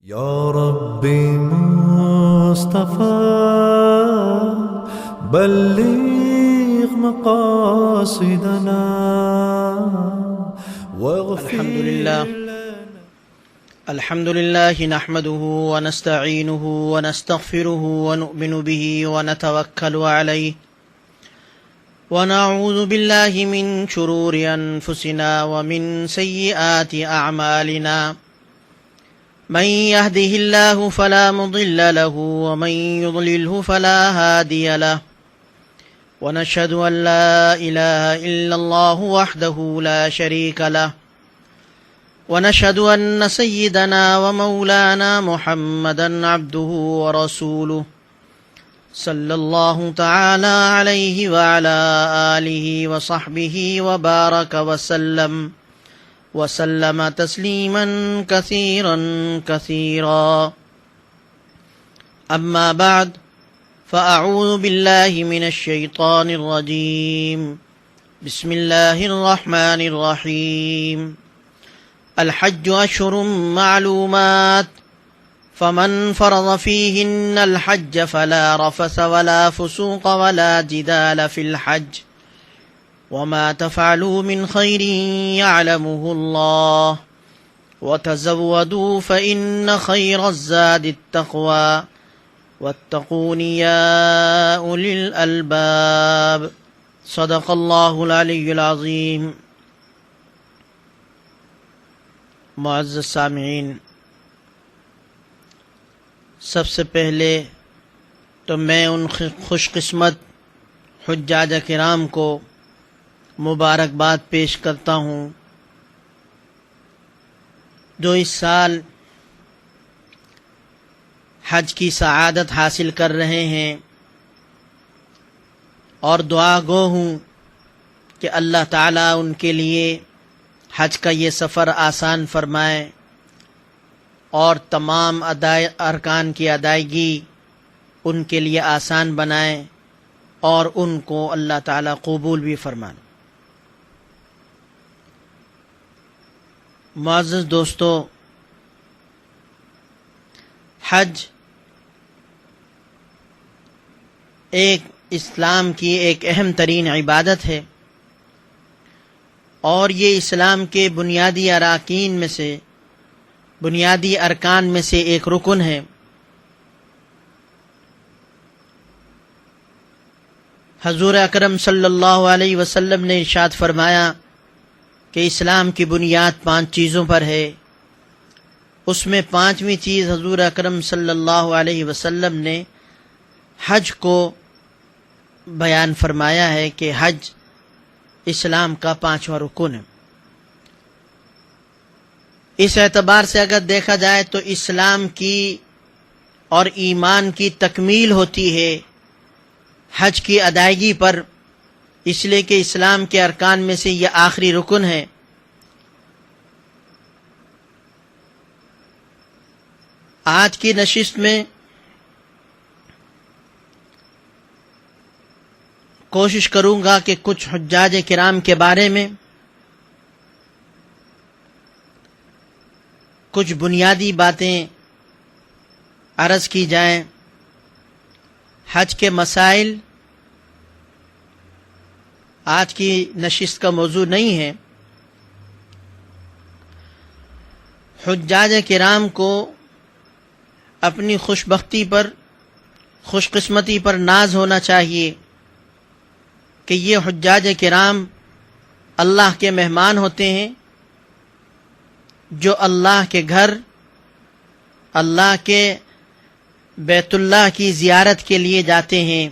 يا ربي مصطفى بلغ مقاصدنا واغفر الحمد لله نحمده ونستعينه ونستغفره ونؤمن به ونتوكل عليه ونعوذ بالله من شرور أنفسنا ومن سيئات أعمالنا من يهده الله فلا مضل له ومن يضلله فلا هادي له ونشهد أن لا إله إلا الله وحده لا شريك له ونشهد أن سيدنا ومولانا محمدا عبده ورسوله صلى الله تعالى عليه وعلى آله وصحبه وبارك وسلم تسليما كثيرا كثيرا أما بعد فأعوذ بالله من الشيطان الرجيم بسم الله الرحمن الرحيم الحج أشهر معلومات فمن فرض فيهن الحج فلا رفث ولا فسوق ولا جدال في الحج وما تفعلوا من خير يعلمه الله وتزودوا فإن خير الزاد التقوى واتقون يا أولي الألباب صدق الله العلي العظيم. معزز سامعین، سب سے پہلے تو میں ان خوش قسمت حجاج کرام کو مبارکباد پیش کرتا ہوں جو اس سال حج کی سعادت حاصل کر رہے ہیں، اور دعا گو ہوں کہ اللہ تعالیٰ ان کے لیے حج کا یہ سفر آسان فرمائے اور تمام ارکان کی ادائیگی ان کے لیے آسان بنائے اور ان کو اللہ تعالیٰ قبول بھی فرمائے۔ معزز دوستو، حج ایک اسلام کی ایک اہم ترین عبادت ہے، اور یہ اسلام کے بنیادی اراکین میں سے، بنیادی ارکان میں سے ایک رکن ہے۔ حضور اکرم صلی اللہ علیہ وسلم نے ارشاد فرمایا کہ اسلام کی بنیاد 5 چیزوں پر ہے۔ اس میں 5ویں چیز حضور اکرم صلی اللہ علیہ وسلم نے حج کو بیان فرمایا ہے کہ حج اسلام کا 5واں رکن ہے۔ اس اعتبار سے اگر دیکھا جائے تو اسلام کی اور ایمان کی تکمیل ہوتی ہے حج کی ادائیگی پر، اس لیے کہ اسلام کے ارکان میں سے یہ آخری رکن ہے۔ آج کی نشست میں کوشش کروں گا کہ کچھ حجاج کرام کے بارے میں کچھ بنیادی باتیں عرض کی جائیں۔ حج کے مسائل آج کی نشست کا موضوع نہیں ہے۔ حجاج کرام کو اپنی خوش بختی پر، خوش قسمتی پر ناز ہونا چاہیے کہ یہ حجاج کرام اللہ کے مہمان ہوتے ہیں، جو اللہ کے گھر، اللہ کے بیت اللہ کی زیارت کے لیے جاتے ہیں۔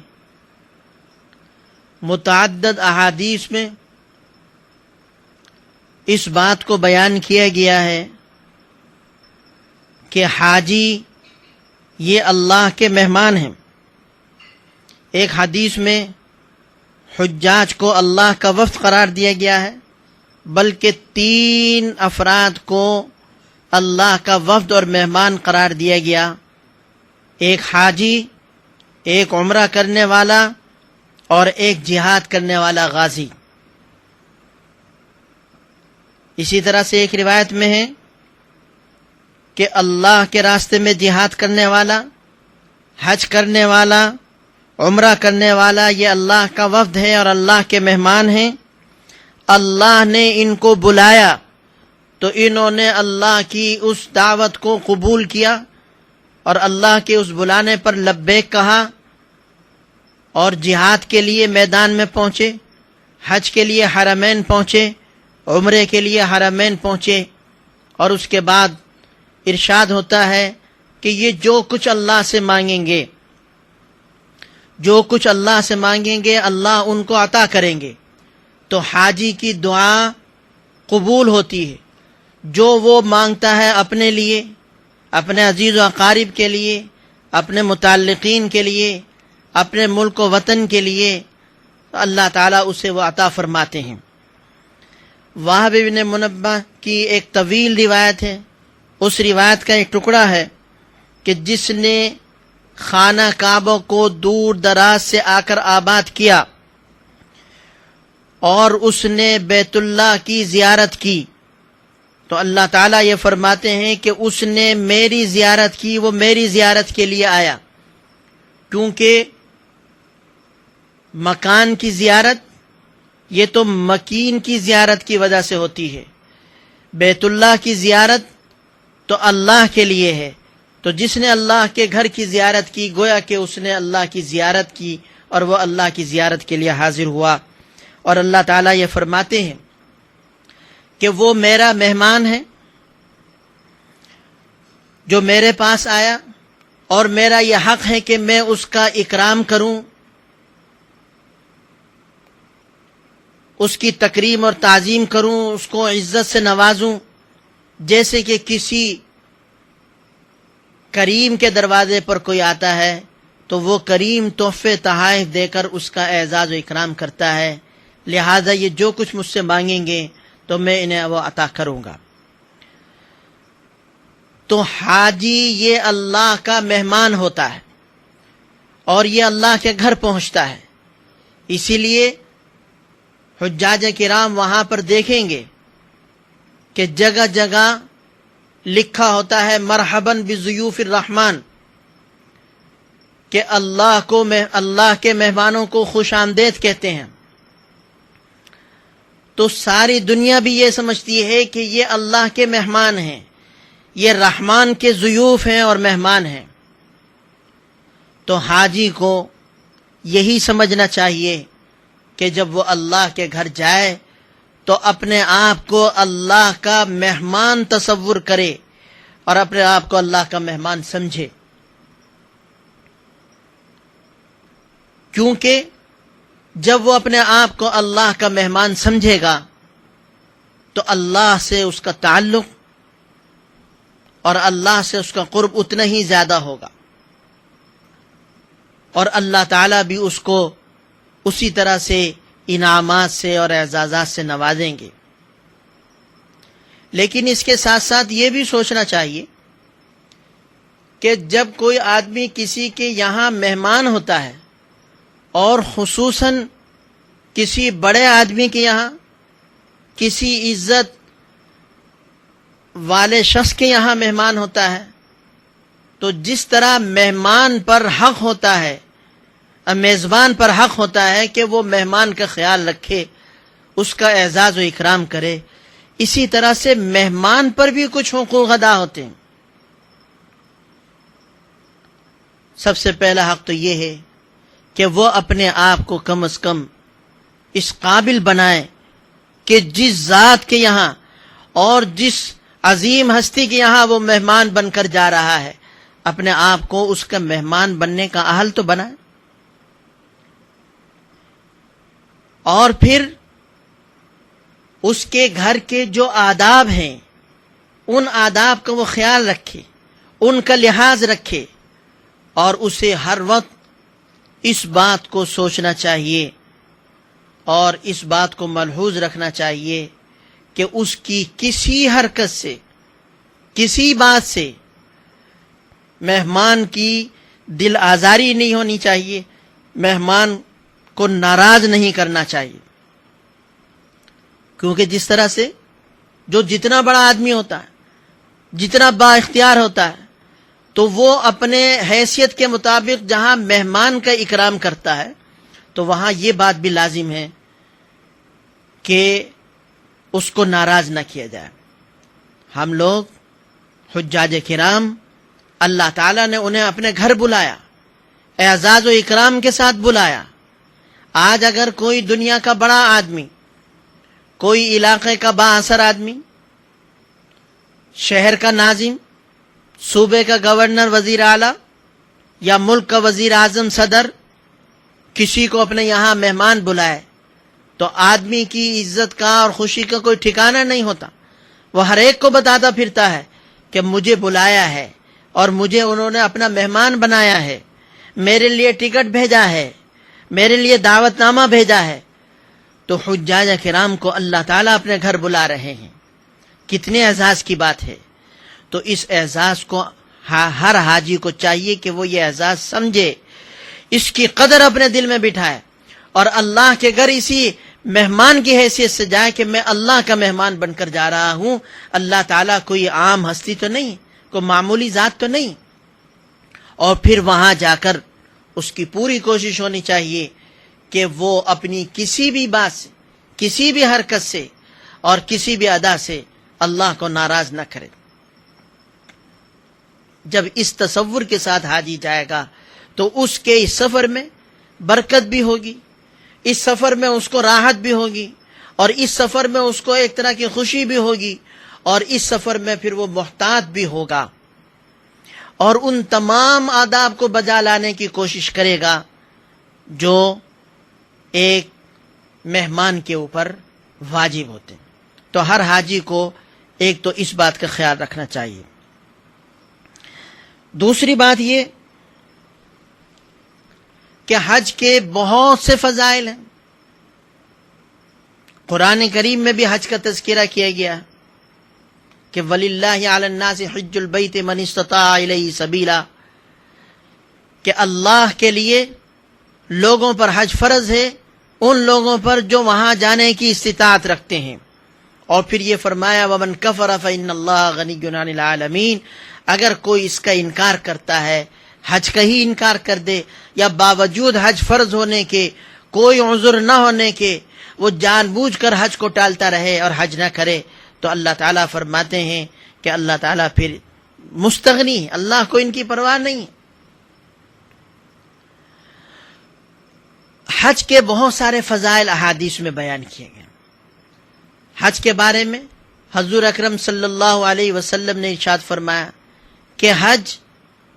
متعدد احادیث میں اس بات کو بیان کیا گیا ہے کہ حاجی یہ اللہ کے مہمان ہیں۔ ایک حدیث میں حجاج کو اللہ کا وفد قرار دیا گیا ہے، بلکہ 3 افراد کو اللہ کا وفد اور مہمان قرار دیا گیا، ایک حاجی، ایک عمرہ کرنے والا اور ایک جہاد کرنے والا غازی۔ اسی طرح سے ایک روایت میں ہے کہ اللہ کے راستے میں جہاد کرنے والا، حج کرنے والا، عمرہ کرنے والا یہ اللہ کا وفد ہے اور اللہ کے مہمان ہیں. اللہ نے ان کو بلایا تو انہوں نے اللہ کی اس دعوت کو قبول کیا اور اللہ کے اس بلانے پر لبیک کہا اور جہاد کے لیے میدان میں پہنچے، حج کے لیے حرمین پہنچے، عمرے کے لیے حرمین پہنچے. اور اس کے بعد ارشاد ہوتا ہے کہ یہ جو کچھ اللہ سے مانگیں گے، جو کچھ اللہ سے مانگیں گے اللہ ان کو عطا کریں گے. تو حاجی کی دعا قبول ہوتی ہے. جو وہ مانگتا ہے اپنے لیے، اپنے عزیز و اقارب کے لیے، اپنے متعلقین کے لیے، اپنے ملک و وطن کے لیے، تو اللہ تعالیٰ اسے وہ عطا فرماتے ہیں. وہب بن منبہ کی ایک طویل روایت ہے. اس روایت کا ایک ٹکڑا ہے کہ جس نے خانہ کعبہ کو دور دراز سے آ کر آباد کیا اور اس نے بیت اللہ کی زیارت کی، تو اللہ تعالیٰ یہ فرماتے ہیں کہ اس نے میری زیارت کی، وہ میری زیارت کے لیے آیا. کیونکہ مکان کی زیارت یہ تو مکین کی زیارت کی وجہ سے ہوتی ہے، بیت اللہ کی زیارت تو اللہ کے لیے ہے. تو جس نے اللہ کے گھر کی زیارت کی گویا کہ اس نے اللہ کی زیارت کی اور وہ اللہ کی زیارت کے لیے حاضر ہوا. اور اللہ تعالیٰ یہ فرماتے ہیں کہ وہ میرا مہمان ہے جو میرے پاس آیا، اور میرا یہ حق ہے کہ میں اس کا اکرام کروں، اس کی تکریم اور تعظیم کروں، اس کو عزت سے نوازوں. جیسے کہ کسی کریم کے دروازے پر کوئی آتا ہے تو وہ کریم تحفے تحائف دے کر اس کا اعزاز و اکرام کرتا ہے. لہذا یہ جو کچھ مجھ سے مانگیں گے تو میں انہیں وہ عطا کروں گا. تو حاجی یہ اللہ کا مہمان ہوتا ہے اور یہ اللہ کے گھر پہنچتا ہے. اسی لیے حجاج کرام وہاں پر دیکھیں گے کہ جگہ جگہ لکھا ہوتا ہے مرحباً بضیوف الرحمن، کہ اللہ کے مہمانوں کو خوش آمدید کہتے ہیں. تو ساری دنیا بھی یہ سمجھتی ہے کہ یہ اللہ کے مہمان ہیں، یہ رحمان کے ضیوف ہیں اور مہمان ہیں. تو حاجی کو یہی سمجھنا چاہیے کہ جب وہ اللہ کے گھر جائے تو اپنے آپ کو اللہ کا مہمان تصور کرے اور اپنے آپ کو اللہ کا مہمان سمجھے. کیونکہ جب وہ اپنے آپ کو اللہ کا مہمان سمجھے گا تو اللہ سے اس کا تعلق اور اللہ سے اس کا قرب اتنا ہی زیادہ ہوگا، اور اللہ تعالیٰ بھی اس کو اسی طرح سے انعامات سے اور اعزازات سے نوازیں گے. لیکن اس کے ساتھ ساتھ یہ بھی سوچنا چاہیے کہ جب کوئی آدمی کسی کے یہاں مہمان ہوتا ہے اور خصوصاً کسی بڑے آدمی کے یہاں، کسی عزت والے شخص کے یہاں مہمان ہوتا ہے، تو جس طرح مہمان پر حق ہوتا ہے، میزبان پر حق ہوتا ہے کہ وہ مہمان کا خیال رکھے، اس کا اعزاز و اکرام کرے، اسی طرح سے مہمان پر بھی کچھ حقوق ادا ہوتے ہیں. سب سے پہلا حق تو یہ ہے کہ وہ اپنے آپ کو کم از کم اس قابل بنائے کہ جس ذات کے یہاں اور جس عظیم ہستی کے یہاں وہ مہمان بن کر جا رہا ہے، اپنے آپ کو اس کا مہمان بننے کا اہل تو بنائے. اور پھر اس کے گھر کے جو آداب ہیں ان آداب کا وہ خیال رکھے، ان کا لحاظ رکھے، اور اسے ہر وقت اس بات کو سوچنا چاہیے اور اس بات کو ملحوظ رکھنا چاہیے کہ اس کی کسی حرکت سے، کسی بات سے مہمان کی دل آزاری نہیں ہونی چاہیے، مہمان کو ناراض نہیں کرنا چاہیے. کیونکہ جس طرح سے جو جتنا بڑا آدمی ہوتا ہے جتنا با اختیار ہوتا ہے تو وہ اپنے حیثیت کے مطابق جہاں مہمان کا اکرام کرتا ہے تو وہاں یہ بات بھی لازم ہے کہ اس کو ناراض نہ کیا جائے۔ ہم لوگ حجاج کرام اللہ تعالیٰ نے انہیں اپنے گھر بلایا، اعزاز و اکرام کے ساتھ بلایا۔ آج اگر کوئی دنیا کا بڑا آدمی، کوئی علاقے کا با اثر آدمی، شہر کا ناظم، صوبے کا گورنر، وزیر اعلیٰ یا ملک کا وزیر اعظم، صدر، کسی کو اپنے یہاں مہمان بلائے تو آدمی کی عزت کا اور خوشی کا کوئی ٹھکانہ نہیں ہوتا۔ وہ ہر ایک کو بتاتا پھرتا ہے کہ مجھے بلایا ہے اور مجھے انہوں نے اپنا مہمان بنایا ہے، میرے لیے ٹکٹ بھیجا ہے، میرے لیے دعوت نامہ بھیجا ہے۔ تو حجاج کرام کو اللہ تعالیٰ اپنے گھر بلا رہے ہیں، کتنے اعزاز کی بات ہے۔ تو اس اعزاز کو ہر حاجی کو چاہیے کہ وہ یہ اعزاز سمجھے، اس کی قدر اپنے دل میں بٹھائے اور اللہ کے گھر اسی مہمان کی حیثیت سے جائے کہ میں اللہ کا مہمان بن کر جا رہا ہوں۔ اللہ تعالیٰ کوئی عام ہستی تو نہیں، کوئی معمولی ذات تو نہیں۔ اور پھر وہاں جا کر اس کی پوری کوشش ہونی چاہیے کہ وہ اپنی کسی بھی بات سے، کسی بھی حرکت سے اور کسی بھی ادا سے اللہ کو ناراض نہ کرے۔ جب اس تصور کے ساتھ حاجی جائے گا تو اس کے اس سفر میں برکت بھی ہوگی، اس سفر میں اس کو راحت بھی ہوگی، اور اس سفر میں اس کو ایک طرح کی خوشی بھی ہوگی، اور اس سفر میں پھر وہ محتاط بھی ہوگا اور ان تمام آداب کو بجا لانے کی کوشش کرے گا جو ایک مہمان کے اوپر واجب ہوتے ہیں۔ تو ہر حاجی کو ایک تو اس بات کا خیال رکھنا چاہیے۔ دوسری بات یہ کہ حج کے بہت سے فضائل ہیں۔ قرآن کریم میں بھی حج کا تذکرہ کیا گیا کہ وَلِلَّهِ عَلَى النَّاسِ حِجُّ الْبَيْتِ مَنِ اسْتَطَاعَ إِلَيْهِ سَبِيلًا، کہ اللہ کے لیے لوگوں پر حج فرض ہے، ان لوگوں پر جو وہاں جانے کی استطاعت رکھتے ہیں۔ اور پھر یہ فرمایا وَمَنْ كَفَرَ فَإِنَّ اللَّهَ غَنِيٌّ عَنِ الْعَالَمِينَ، اگر کوئی اس کا انکار کرتا ہے، حج کا ہی انکار کر دے، یا باوجود حج فرض ہونے کے، کوئی عذر نہ ہونے کے، وہ جان بوجھ کر حج کو ٹالتا رہے اور حج نہ کرے، تو اللہ تعالیٰ فرماتے ہیں کہ اللہ تعالیٰ پھر مستغنی ہے، اللہ کو ان کی پرواہ نہیں۔ حج کے بہت سارے فضائل احادیث میں بیان کیے گئے۔ حج کے بارے میں حضور اکرم صلی اللہ علیہ وسلم نے ارشاد فرمایا کہ حج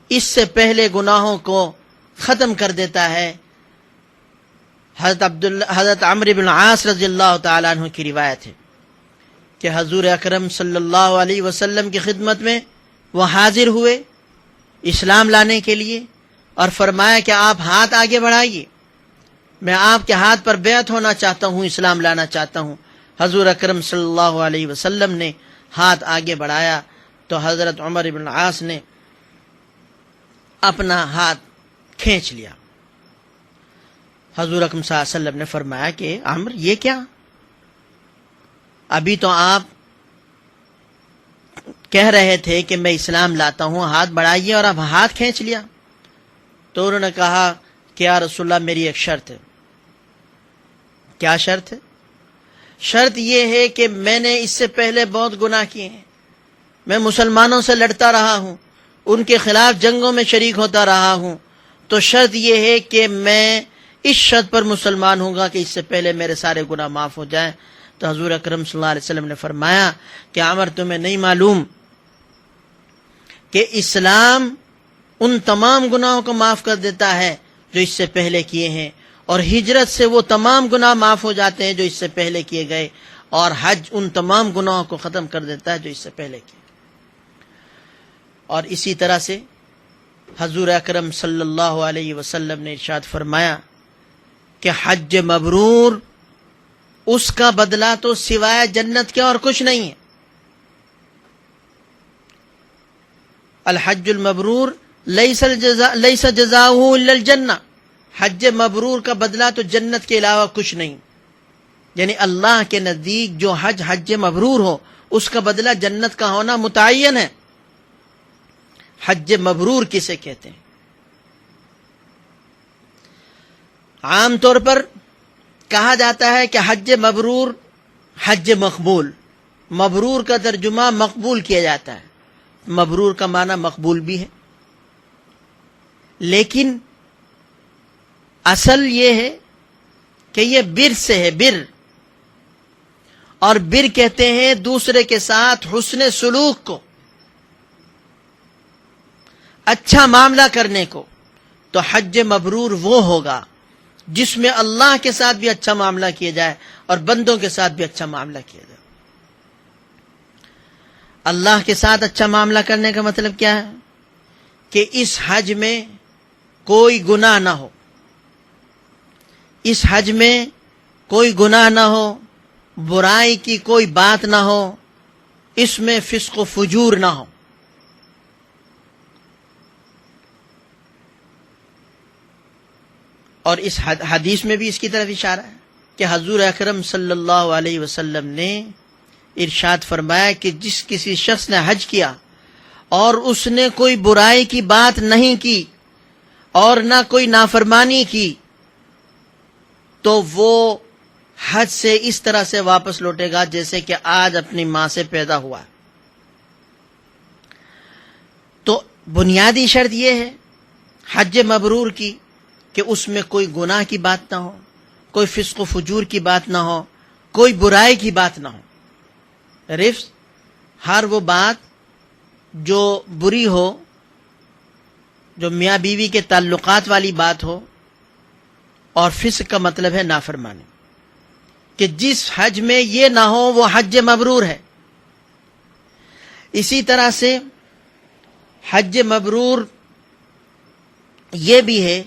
اس سے پہلے گناہوں کو ختم کر دیتا ہے۔ حضرت عمرو بن العاص رضی اللہ تعالیٰ عنہ کی روایت ہے کہ حضور اکرم صلی اللہ علیہ وسلم کی خدمت میں وہ حاضر ہوئے اسلام لانے کے لیے، اور فرمایا کہ آپ ہاتھ آگے بڑھائیے، میں آپ کے ہاتھ پر بیعت ہونا چاہتا ہوں، اسلام لانا چاہتا ہوں۔ حضور اکرم صلی اللہ علیہ وسلم نے ہاتھ آگے بڑھایا تو حضرت عمر بن العاص نے اپنا ہاتھ کھینچ لیا۔ حضور اکرم صلی اللہ علیہ وسلم نے فرمایا کہ عمر یہ کیا؟ ابھی تو آپ کہہ رہے تھے کہ میں اسلام لاتا ہوں، ہاتھ بڑھائیے، اور اب ہاتھ کھینچ لیا۔ تو انہوں نے کہا کہ یا رسول اللہ میری ایک شرط ہے۔ کیا شرط ہے؟ شرط یہ ہے کہ میں نے اس سے پہلے بہت گناہ کیے ہیں، میں مسلمانوں سے لڑتا رہا ہوں، ان کے خلاف جنگوں میں شریک ہوتا رہا ہوں، تو شرط یہ ہے کہ میں اس شرط پر مسلمان ہوں گا کہ اس سے پہلے میرے سارے گناہ معاف ہو جائیں۔ تو حضور اکرم صلی اللہ علیہ وسلم نے فرمایا کہ عمر تمہیں نہیں معلوم کہ اسلام ان تمام گناہوں کو معاف کر دیتا ہے جو اس سے پہلے کیے ہیں، اور ہجرت سے وہ تمام گناہ معاف ہو جاتے ہیں جو اس سے پہلے کیے گئے، اور حج ان تمام گناہوں کو ختم کر دیتا ہے جو اس سے پہلے کیے۔ اور اسی طرح سے حضور اکرم صلی اللہ علیہ وسلم نے ارشاد فرمایا کہ حج مبرور اس کا بدلہ تو سوائے جنت کے اور کچھ نہیں ہے۔ الحج المبرور لیس جزاؤہ الا الجنہ، حج مبرور کا بدلہ تو جنت کے علاوہ کچھ نہیں۔ یعنی اللہ کے نزدیک جو حج مبرور ہو اس کا بدلہ جنت کا ہونا متعین ہے۔ حج مبرور کسے کہتے ہیں؟ عام طور پر کہا جاتا ہے کہ حج مبرور حج مقبول. مبرور کا ترجمہ مقبول کیا جاتا ہے. مبرور کا معنی مقبول بھی ہے، لیکن اصل یہ ہے کہ یہ بر سے ہے. بر، اور بر کہتے ہیں دوسرے کے ساتھ حسن سلوک کو، اچھا معاملہ کرنے کو. تو حج مبرور وہ ہوگا جس میں اللہ کے ساتھ بھی اچھا معاملہ کیا جائے اور بندوں کے ساتھ بھی اچھا معاملہ کیا جائے. اللہ کے ساتھ اچھا معاملہ کرنے کا مطلب کیا ہے؟ کہ اس حج میں کوئی گناہ نہ ہو، اس حج میں کوئی گناہ نہ ہو، برائی کی کوئی بات نہ ہو، اس میں فسق و فجور نہ ہو. اور اس حدیث میں بھی اس کی طرف اشارہ ہے کہ حضور اکرم صلی اللہ علیہ وسلم نے ارشاد فرمایا کہ جس کسی شخص نے حج کیا اور اس نے کوئی برائی کی بات نہیں کی اور نہ کوئی نافرمانی کی، تو وہ حج سے اس طرح سے واپس لوٹے گا جیسے کہ آج اپنی ماں سے پیدا ہوا. تو بنیادی شرط یہ ہے حج مبرور کی کہ اس میں کوئی گناہ کی بات نہ ہو، کوئی فسق و فجور کی بات نہ ہو، کوئی برائی کی بات نہ ہو. رفض ہر وہ بات جو بری ہو، جو میاں بیوی کے تعلقات والی بات ہو، اور فسق کا مطلب ہے نافرمانی. کہ جس حج میں یہ نہ ہو وہ حج مبرور ہے. اسی طرح سے حج مبرور یہ بھی ہے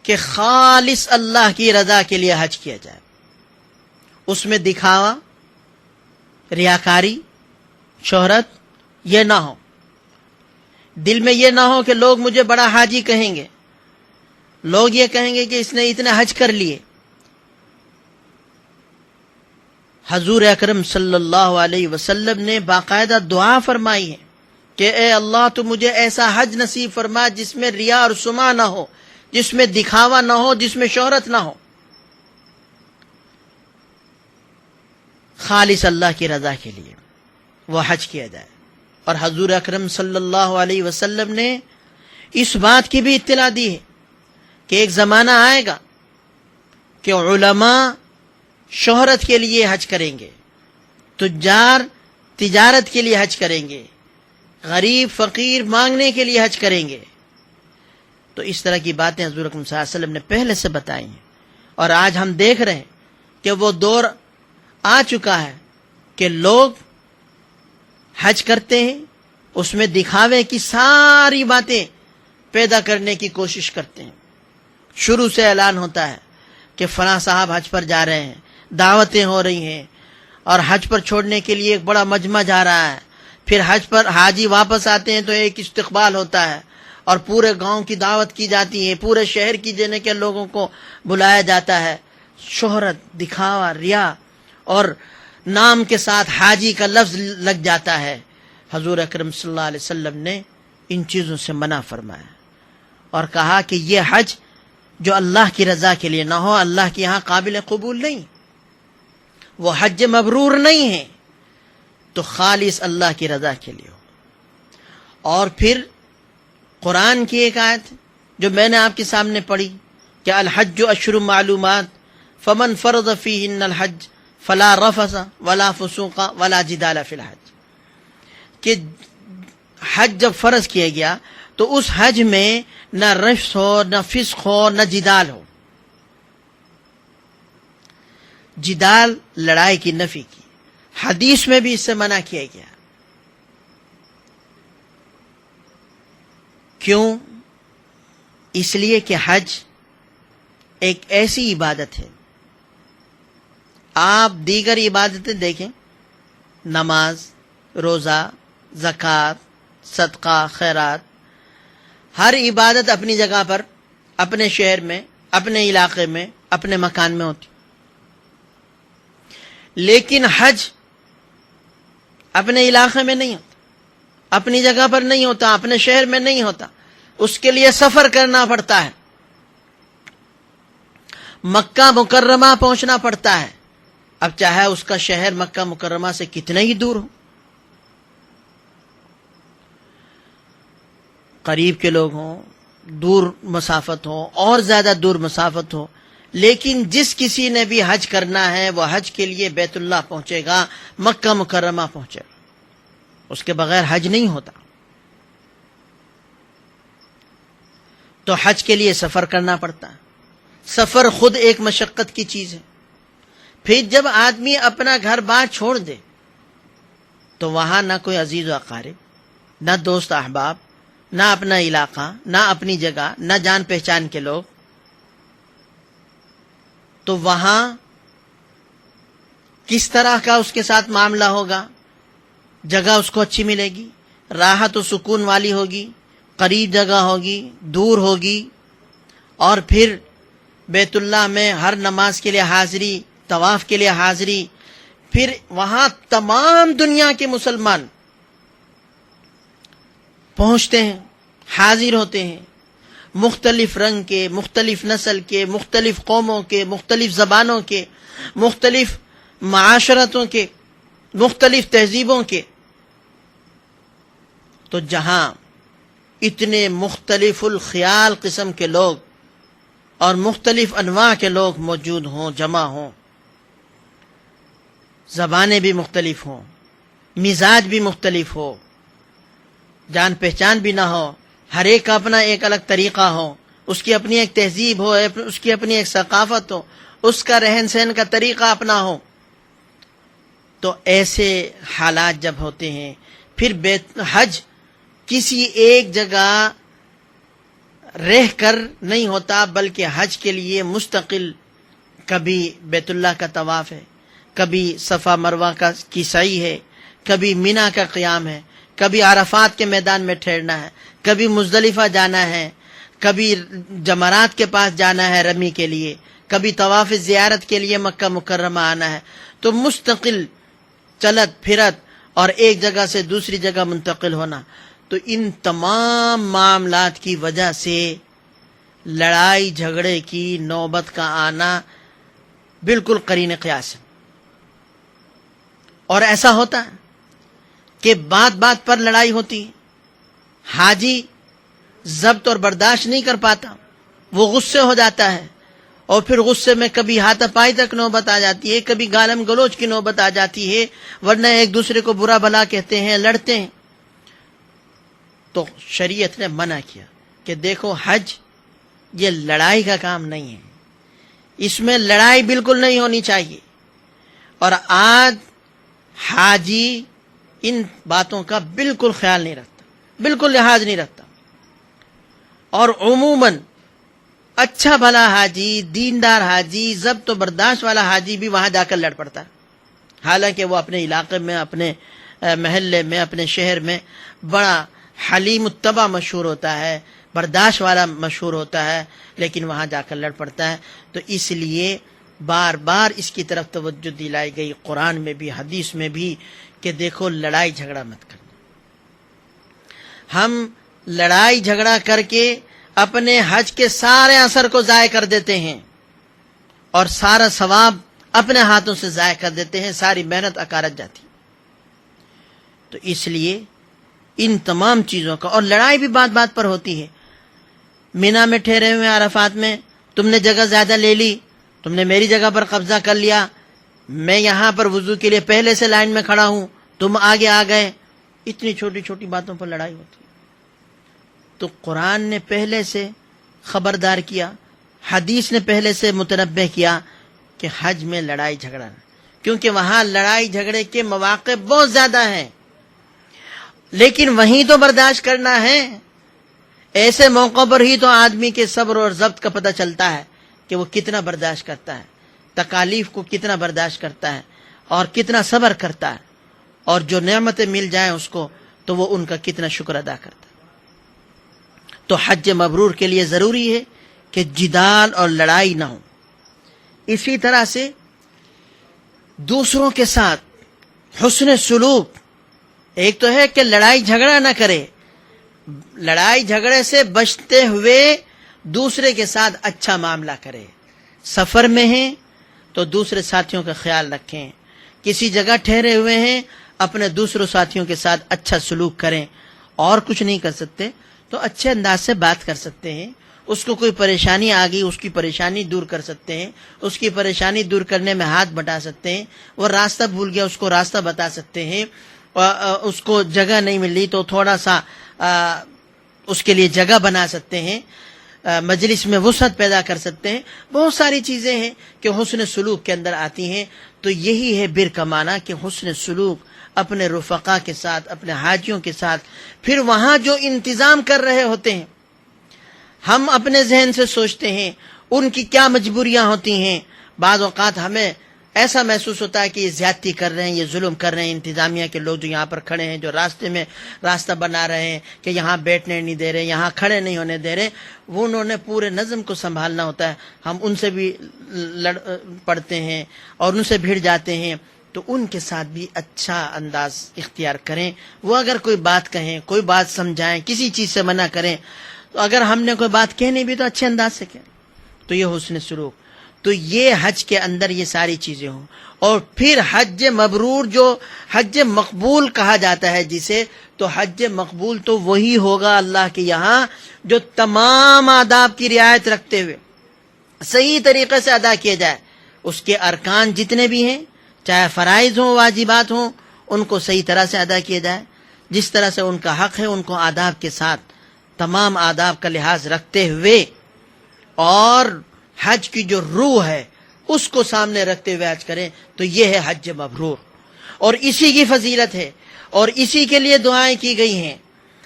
کہ خالص اللہ کی رضا کے لیے حج کیا جائے. اس میں دکھاوا، ریاکاری، شہرت یہ نہ ہو. دل میں یہ نہ ہو کہ لوگ مجھے بڑا حاجی کہیں گے، لوگ یہ کہیں گے کہ اس نے اتنے حج کر لیے. حضور اکرم صلی اللہ علیہ وسلم نے باقاعدہ دعا فرمائی ہے کہ اے اللہ تو مجھے ایسا حج نصیب فرما جس میں ریا اور سما نہ ہو، جس میں دکھاوا نہ ہو، جس میں شہرت نہ ہو. خالص اللہ کی رضا کے لیے وہ حج کیا جائے. اور حضور اکرم صلی اللہ علیہ وسلم نے اس بات کی بھی اطلاع دی ہے کہ ایک زمانہ آئے گا کہ علماء شہرت کے لیے حج کریں گے، تجار تجارت کے لیے حج کریں گے، غریب فقیر مانگنے کے لیے حج کریں گے. تو اس طرح کی باتیں حضور اکرم صلی اللہ علیہ وسلم نے پہلے سے بتائی ہیں. اور آج ہم دیکھ رہے ہیں کہ وہ دور آ چکا ہے کہ لوگ حج کرتے ہیں، اس میں دکھاوے کی ساری باتیں پیدا کرنے کی کوشش کرتے ہیں. شروع سے اعلان ہوتا ہے کہ فلاں صاحب حج پر جا رہے ہیں، دعوتیں ہو رہی ہیں، اور حج پر چھوڑنے کے لیے ایک بڑا مجمع جا رہا ہے. پھر حج پر حاجی واپس آتے ہیں تو ایک استقبال ہوتا ہے اور پورے گاؤں کی دعوت کی جاتی ہے، پورے شہر کی جنے کے لوگوں کو بلایا جاتا ہے. شہرت، دکھاوا، ریا اور نام کے ساتھ حاجی کا لفظ لگ جاتا ہے. حضور اکرم صلی اللہ علیہ وسلم نے ان چیزوں سے منع فرمایا اور کہا کہ یہ حج جو اللہ کی رضا کے لیے نہ ہو، اللہ کے یہاں قابل قبول نہیں، وہ حج مبرور نہیں ہے. تو خالص اللہ کی رضا کے لیے ہو. اور پھر قرآن کی ایک آیت جو میں نے آپ کے سامنے پڑھی کہ الحج اشہر معلومات فمن فرض فیہن الحج فلا رفث ولا فسوق ولا جدال فی الحج. کہ حج جب فرض کیا گیا تو اس حج میں نہ رفث ہو، نہ فسق ہو، نہ جدال ہو. جدال لڑائی کی نفی کی، حدیث میں بھی اس سے منع کیا گیا. کیوں؟ اس لیے کہ حج ایک ایسی عبادت ہے. آپ دیگر عبادتیں دیکھیں، نماز، روزہ، زکوٰۃ، صدقہ، خیرات، ہر عبادت اپنی جگہ پر، اپنے شہر میں، اپنے علاقے میں، اپنے مکان میں ہوتی. لیکن حج اپنے علاقے میں نہیں ہوتا، اپنی جگہ پر نہیں ہوتا، اپنے شہر میں نہیں ہوتا، اس کے لیے سفر کرنا پڑتا ہے، مکہ مکرمہ پہنچنا پڑتا ہے، اب چاہے اس کا شہر مکہ مکرمہ سے کتنے ہی دور ہو، قریب کے لوگ ہوں، دور مسافت ہو اور زیادہ دور مسافت ہو، لیکن جس کسی نے بھی حج کرنا ہے وہ حج کے لیے بیت اللہ پہنچے گا، مکہ مکرمہ پہنچے گا، اس کے بغیر حج نہیں ہوتا۔ تو حج کے لیے سفر کرنا پڑتا ہے، سفر خود ایک مشقت کی چیز ہے۔ پھر جب آدمی اپنا گھر بار چھوڑ دے تو وہاں نہ کوئی عزیز و اقارب، نہ دوست احباب، نہ اپنا علاقہ، نہ اپنی جگہ، نہ جان پہچان کے لوگ، تو وہاں کس طرح کا اس کے ساتھ معاملہ ہوگا؟ جگہ اس کو اچھی ملے گی، راحت و سکون والی ہوگی، قریب جگہ ہوگی، دور ہوگی، اور پھر بیت اللہ میں ہر نماز کے لیے حاضری، طواف کے لیے حاضری، پھر وہاں تمام دنیا کے مسلمان پہنچتے ہیں، حاضر ہوتے ہیں، مختلف رنگ کے، مختلف نسل کے، مختلف قوموں کے، مختلف زبانوں کے، مختلف معاشرتوں کے، مختلف تہذیبوں کے۔ تو جہاں اتنے مختلف الخیال قسم کے لوگ اور مختلف انواع کے لوگ موجود ہوں، جمع ہوں، زبانیں بھی مختلف ہوں، مزاج بھی مختلف ہو، جان پہچان بھی نہ ہو، ہر ایک کا اپنا ایک الگ طریقہ ہو، اس کی اپنی ایک تہذیب ہو، اس کی اپنی ایک ثقافت ہو، اس کا رہن سہن کا طریقہ اپنا ہو، تو ایسے حالات جب ہوتے ہیں پھر حج کسی ایک جگہ رہ کر نہیں ہوتا، بلکہ حج کے لیے مستقل کبھی بیت اللہ کا طواف ہے، کبھی صفا مروہ کی سعی ہے، کبھی مینا کا قیام ہے، کبھی عرفات کے میدان میں ٹھہرنا ہے، کبھی مزدلفہ جانا ہے، کبھی جمرات کے پاس جانا ہے رمی کے لیے، کبھی طواف زیارت کے لیے مکہ مکرمہ آنا ہے، تو مستقل چلت پھرت اور ایک جگہ سے دوسری جگہ منتقل ہونا۔ تو ان تمام معاملات کی وجہ سے لڑائی جھگڑے کی نوبت کا آنا بالکل قرین قیاس ہے، اور ایسا ہوتا ہے کہ بات بات پر لڑائی ہوتی ہے، حاجی ضبط اور برداشت نہیں کر پاتا، وہ غصے ہو جاتا ہے، اور پھر غصے میں کبھی ہاتھ پائی تک نوبت آ جاتی ہے، کبھی گالم گلوچ کی نوبت آ جاتی ہے، ورنہ ایک دوسرے کو برا بھلا کہتے ہیں، لڑتے ہیں۔ تو شریعت نے منع کیا کہ دیکھو حج یہ لڑائی کا کام نہیں ہے، اس میں لڑائی بالکل نہیں ہونی چاہیے، اور آج حاجی ان باتوں کا بالکل خیال نہیں رکھتا، بالکل لحاظ نہیں رکھتا، اور عموماً اچھا بھلا حاجی، دیندار حاجی، ضبط و برداشت والا حاجی بھی وہاں جا کر لڑ پڑتا ہے، حالانکہ وہ اپنے علاقے میں، اپنے محلے میں، اپنے شہر میں بڑا حلیم الطبع مشہور ہوتا ہے، برداشت والا مشہور ہوتا ہے، لیکن وہاں جا کر لڑ پڑتا ہے۔ تو اس لیے بار بار اس کی طرف توجہ دلائی گئی، قرآن میں بھی حدیث میں بھی، کہ دیکھو لڑائی جھگڑا مت کرنا۔ ہم لڑائی جھگڑا کر کے اپنے حج کے سارے اثر کو ضائع کر دیتے ہیں، اور سارا ثواب اپنے ہاتھوں سے ضائع کر دیتے ہیں، ساری محنت اکارت جاتی۔ تو اس لیے ان تمام چیزوں کا، اور لڑائی بھی بات بات پر ہوتی ہے، مینا میں ٹھہرے ہوئے عرفات میں تم نے جگہ زیادہ لے لی، تم نے میری جگہ پر قبضہ کر لیا، میں یہاں پر وضو کے لیے پہلے سے لائن میں کھڑا ہوں، تم آگے آ گئے، اتنی چھوٹی چھوٹی باتوں پر لڑائی ہوتی ہے۔ تو قرآن نے پہلے سے خبردار کیا، حدیث نے پہلے سے متنبہ کیا کہ حج میں لڑائی جھگڑا نہ، کیونکہ وہاں لڑائی جھگڑے کے مواقع بہت زیادہ ہیں، لیکن وہیں تو برداشت کرنا ہے۔ ایسے موقع پر ہی تو آدمی کے صبر اور ضبط کا پتہ چلتا ہے کہ وہ کتنا برداشت کرتا ہے، تکالیف کو کتنا برداشت کرتا ہے، اور کتنا صبر کرتا ہے، اور جو نعمتیں مل جائیں اس کو تو وہ ان کا کتنا شکر ادا کرتا ہے۔ تو حج مبرور کے لیے ضروری ہے کہ جدال اور لڑائی نہ ہو۔ اسی طرح سے دوسروں کے ساتھ حسن سلوک ایک تو ہے کہ لڑائی جھگڑا نہ کرے، لڑائی جھگڑے سے بچتے ہوئے دوسرے کے ساتھ اچھا معاملہ کرے. سفر میں ہیں تو دوسرے ساتھیوں کا خیال رکھیں، کسی جگہ ٹھہرے ہوئے ہیں اپنے دوسروں ساتھیوں کے ساتھ اچھا سلوک کریں. اور کچھ نہیں کر سکتے تو اچھے انداز سے بات کر سکتے ہیں. اس کو کوئی پریشانی آ گئی، اس کی پریشانی دور کر سکتے ہیں، اس کی پریشانی دور کرنے میں ہاتھ بٹا سکتے ہیں. وہ راستہ بھول گیا، اس کو راستہ بتا سکتے ہیں. اس کو جگہ نہیں مل رہی تو تھوڑا سا اس کے لیے جگہ بنا سکتے ہیں، مجلس میں وسعت پیدا کر سکتے ہیں. بہت ساری چیزیں ہیں کہ حسن سلوک کے اندر آتی ہیں. تو یہی ہے بر کا معنی کہ حسن سلوک اپنے رفقا کے ساتھ، اپنے حاجیوں کے ساتھ. پھر وہاں جو انتظام کر رہے ہوتے ہیں، ہم اپنے ذہن سے سوچتے ہیں ان کی کیا مجبوریاں ہوتی ہیں. بعض اوقات ہمیں ایسا محسوس ہوتا ہے کہ یہ زیادتی کر رہے ہیں، یہ ظلم کر رہے ہیں انتظامیہ کے لوگ جو یہاں پر کھڑے ہیں، جو راستے میں راستہ بنا رہے ہیں کہ یہاں بیٹھنے نہیں دے رہے، یہاں کھڑے نہیں ہونے دے رہے. وہ انہوں نے پورے نظم کو سنبھالنا ہوتا ہے. ہم ان سے بھی لڑ پڑتے ہیں اور ان سے بھیڑ جاتے ہیں. تو ان کے ساتھ بھی اچھا انداز اختیار کریں. وہ اگر کوئی بات کہیں، کوئی بات سمجھائیں، کسی چیز سے منع کریں، تو اگر ہم نے کوئی بات کہنی بھی تو اچھے انداز سے کہیں. تو یہ حسن سلوک. تو یہ حج کے اندر یہ ساری چیزیں ہوں. اور پھر حج مبرور، جو حج مقبول کہا جاتا ہے جسے، تو حج مقبول تو وہی ہوگا اللہ کے یہاں جو تمام آداب کی رعایت رکھتے ہوئے صحیح طریقے سے ادا کیے جائے. اس کے ارکان جتنے بھی ہیں، چاہے فرائض ہوں واجبات ہوں، ان کو صحیح طرح سے ادا کیے جائے. جس طرح سے ان کا حق ہے ان کو آداب کے ساتھ، تمام آداب کا لحاظ رکھتے ہوئے، اور حج کی جو روح ہے اس کو سامنے رکھتے ہوئے حج کریں. تو یہ ہے حج مبرور، اور اسی کی فضیلت ہے، اور اسی کے لیے دعائیں کی گئی ہیں،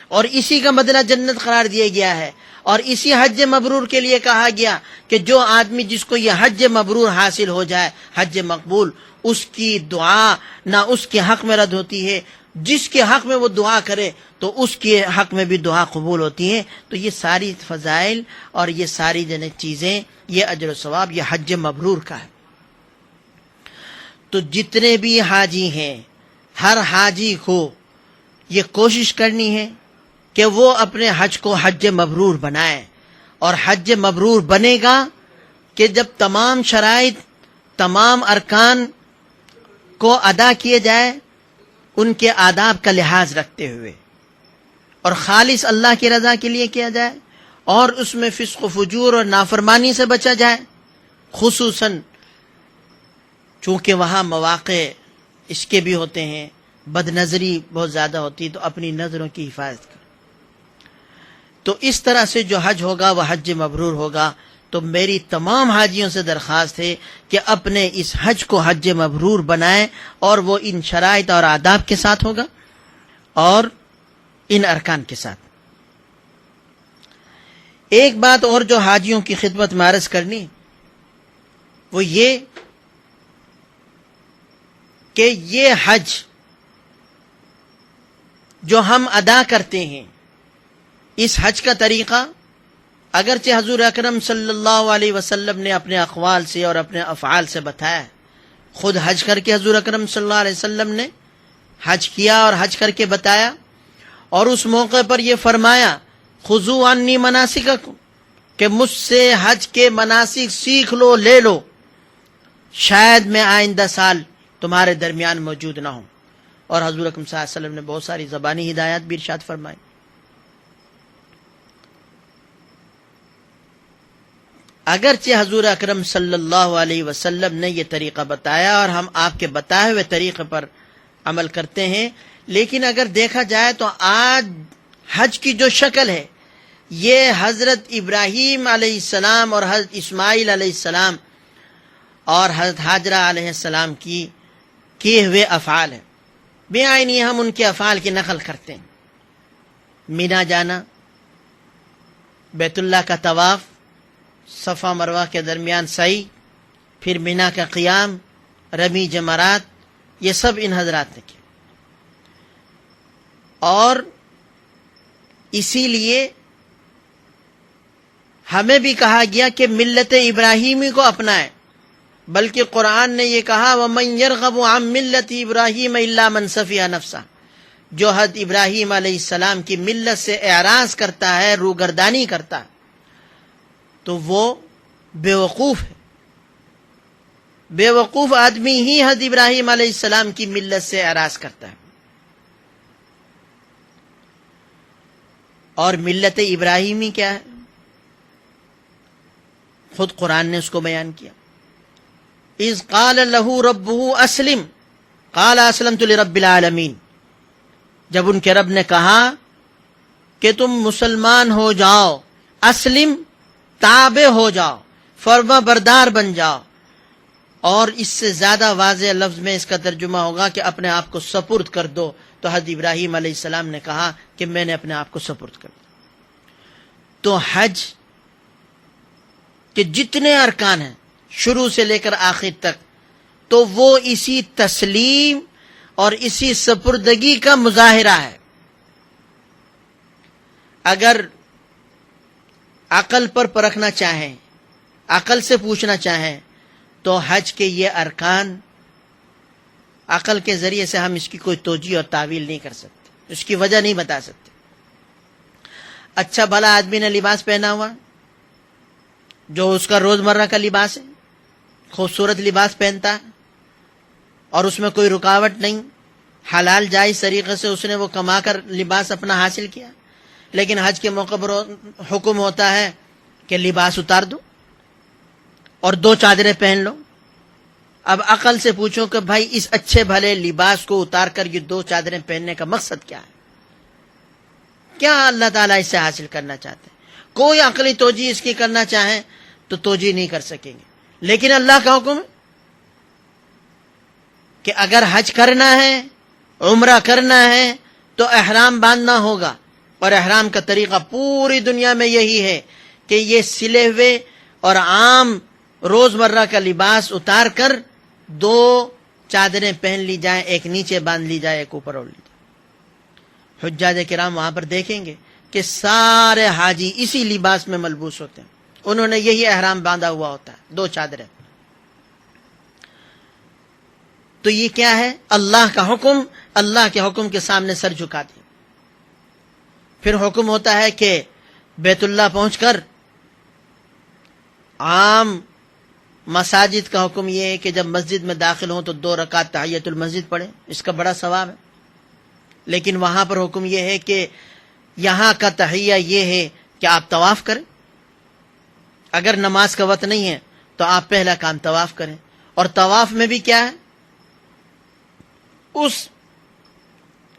اور اسی کا مدنہ جنت قرار دیا گیا ہے. اور اسی حج مبرور کے لیے کہا گیا کہ جو آدمی، جس کو یہ حج مبرور حاصل ہو جائے، حج مقبول، اس کی دعا نہ اس کے حق میں رد ہوتی ہے. جس کے حق میں وہ دعا کرے تو اس کے حق میں بھی دعا قبول ہوتی ہے. تو یہ ساری فضائل اور یہ ساری چیزیں، یہ اجر و ثواب یہ حج مبرور کا ہے. تو جتنے بھی حاجی ہیں، ہر حاجی کو یہ کوشش کرنی ہے کہ وہ اپنے حج کو حج مبرور بنائے. اور حج مبرور بنے گا کہ جب تمام شرائط، تمام ارکان کو ادا کیے جائے، ان کے آداب کا لحاظ رکھتے ہوئے، اور خالص اللہ کی رضا کے لیے کیا جائے، اور اس میں فسق و فجور اور نافرمانی سے بچا جائے. خصوصاً چونکہ وہاں مواقع اس کے بھی ہوتے ہیں، بد نظری بہت زیادہ ہوتی، تو اپنی نظروں کی حفاظت کریں. تو اس طرح سے جو حج ہوگا وہ حج مبرور ہوگا. تو میری تمام حاجیوں سے درخواست ہے کہ اپنے اس حج کو حج مبرور بنائیں، اور وہ ان شرائط اور آداب کے ساتھ ہوگا اور ان ارکان کے ساتھ. ایک بات اور جو حاجیوں کی خدمت میں عرض کرنی، وہ یہ کہ یہ حج جو ہم ادا کرتے ہیں، اس حج کا طریقہ اگرچہ حضور اکرم صلی اللہ علیہ وسلم نے اپنے اقوال سے اور اپنے افعال سے بتایا ہے. خود حج کر کے حضور اکرم صلی اللہ علیہ وسلم نے حج کیا اور حج کر کے بتایا، اور اس موقع پر یہ فرمایا خذوا عنی مناسککم، کہ مجھ سے حج کے مناسک سیکھ لو، لے لو، شاید میں آئندہ سال تمہارے درمیان موجود نہ ہوں. اور حضور اکرم صلی اللہ علیہ وسلم نے بہت ساری زبانی ہدایات بھی ارشاد فرمائی. اگرچہ حضور اکرم صلی اللہ علیہ وسلم نے یہ طریقہ بتایا اور ہم آپ کے بتائے ہوئے طریقے پر عمل کرتے ہیں، لیکن اگر دیکھا جائے تو آج حج کی جو شکل ہے، یہ حضرت ابراہیم علیہ السلام اور حضرت اسماعیل علیہ السلام اور حضرت حاجرہ علیہ السلام کی کیے ہوئے افعال ہیں. بے آئینی ہم ان کے افعال کی نقل کرتے ہیں. مینا جانا، بیت اللہ کا طواف، صفا مروہ کے درمیان سعی، پھر مینا کا قیام، رمی جمرات، یہ سب ان حضرات نے کیا. اور اسی لیے ہمیں بھی کہا گیا کہ ملت ابراہیمی کو اپنائیں، بلکہ قرآن نے یہ کہا وَمَن يَرْغَبُ عَن مِّلَّةِ إِبْرَاهِيمَ إِلَّا مَن سَفِهَ نَفْسَهُ، جو حضرت ابراہیم علیہ السلام کی ملت سے اعراض کرتا ہے، روگردانی کرتا ہے، تو وہ بیوقوف ہے۔ بیوقوف آدمی ہی حضرت ابراہیم علیہ السلام کی ملت سے اعراض کرتا ہے۔ اور ملت ابراہیمی کیا ہے؟ خود قرآن نے اس کو بیان کیا۔ اذ قال له ربه اسلم قال اسلمت لرب العالمین، جب ان کے رب نے کہا کہ تم مسلمان ہو جاؤ، اسلم، تابع ہو جاؤ، فرما بردار بن جاؤ، اور اس سے زیادہ واضح لفظ میں اس کا ترجمہ ہوگا کہ اپنے آپ کو سپرد کر دو، تو حضرت ابراہیم علیہ السلام نے کہا کہ میں نے اپنے آپ کو سپرد کر دیا۔ تو حج کے جتنے ارکان ہیں شروع سے لے کر آخر تک، تو وہ اسی تسلیم اور اسی سپردگی کا مظاہرہ ہے۔ اگر عقل پر پرکھنا چاہیں، عقل سے پوچھنا چاہیں، تو حج کے یہ ارکان عقل کے ذریعے سے ہم اس کی کوئی توجیہ اور تعویل نہیں کر سکتے، اس کی وجہ نہیں بتا سکتے۔ اچھا بھلا آدمی نے لباس پہنا ہوا جو اس کا روزمرہ کا لباس ہے، خوبصورت لباس پہنتا ہے، اور اس میں کوئی رکاوٹ نہیں، حلال جائز طریقے سے اس نے وہ کما کر لباس اپنا حاصل کیا، لیکن حج کے موقع پر حکم ہوتا ہے کہ لباس اتار دو اور 2 چادریں پہن لو۔ اب عقل سے پوچھو کہ بھائی اس اچھے بھلے لباس کو اتار کر یہ 2 چادریں پہننے کا مقصد کیا ہے؟ کیا اللہ تعالیٰ اس سے حاصل کرنا چاہتے ہیں؟ کوئی عقلی توجیہ اس کی کرنا چاہیں تو توجیہ نہیں کر سکیں گے۔ لیکن اللہ کا حکم ہے کہ اگر حج کرنا ہے، عمرہ کرنا ہے، تو احرام باندھنا ہوگا، اور احرام کا طریقہ پوری دنیا میں یہی ہے کہ یہ سلے ہوئے اور عام روزمرہ کا لباس اتار کر 2 چادریں پہن لی جائیں، ایک نیچے باندھ لی جائے، ایک اوپر اوڑھ لی جائے۔ حجاج کرام وہاں پر دیکھیں گے کہ سارے حاجی اسی لباس میں ملبوس ہوتے ہیں، انہوں نے یہی احرام باندھا ہوا ہوتا ہے، 2 چادریں۔ تو یہ کیا ہے؟ اللہ کا حکم، اللہ کے حکم کے سامنے سر جھکا دیں۔ پھر حکم ہوتا ہے کہ بیت اللہ پہنچ کر عام مساجد کا حکم یہ ہے کہ جب مسجد میں داخل ہوں تو 2 رکعت تحیۃ المسجد پڑھیں، اس کا بڑا ثواب ہے۔ لیکن وہاں پر حکم یہ ہے کہ یہاں کا تحیہ یہ ہے کہ آپ طواف کریں، اگر نماز کا وقت نہیں ہے تو آپ پہلا کام طواف کریں، اور طواف میں بھی کیا ہے؟ اس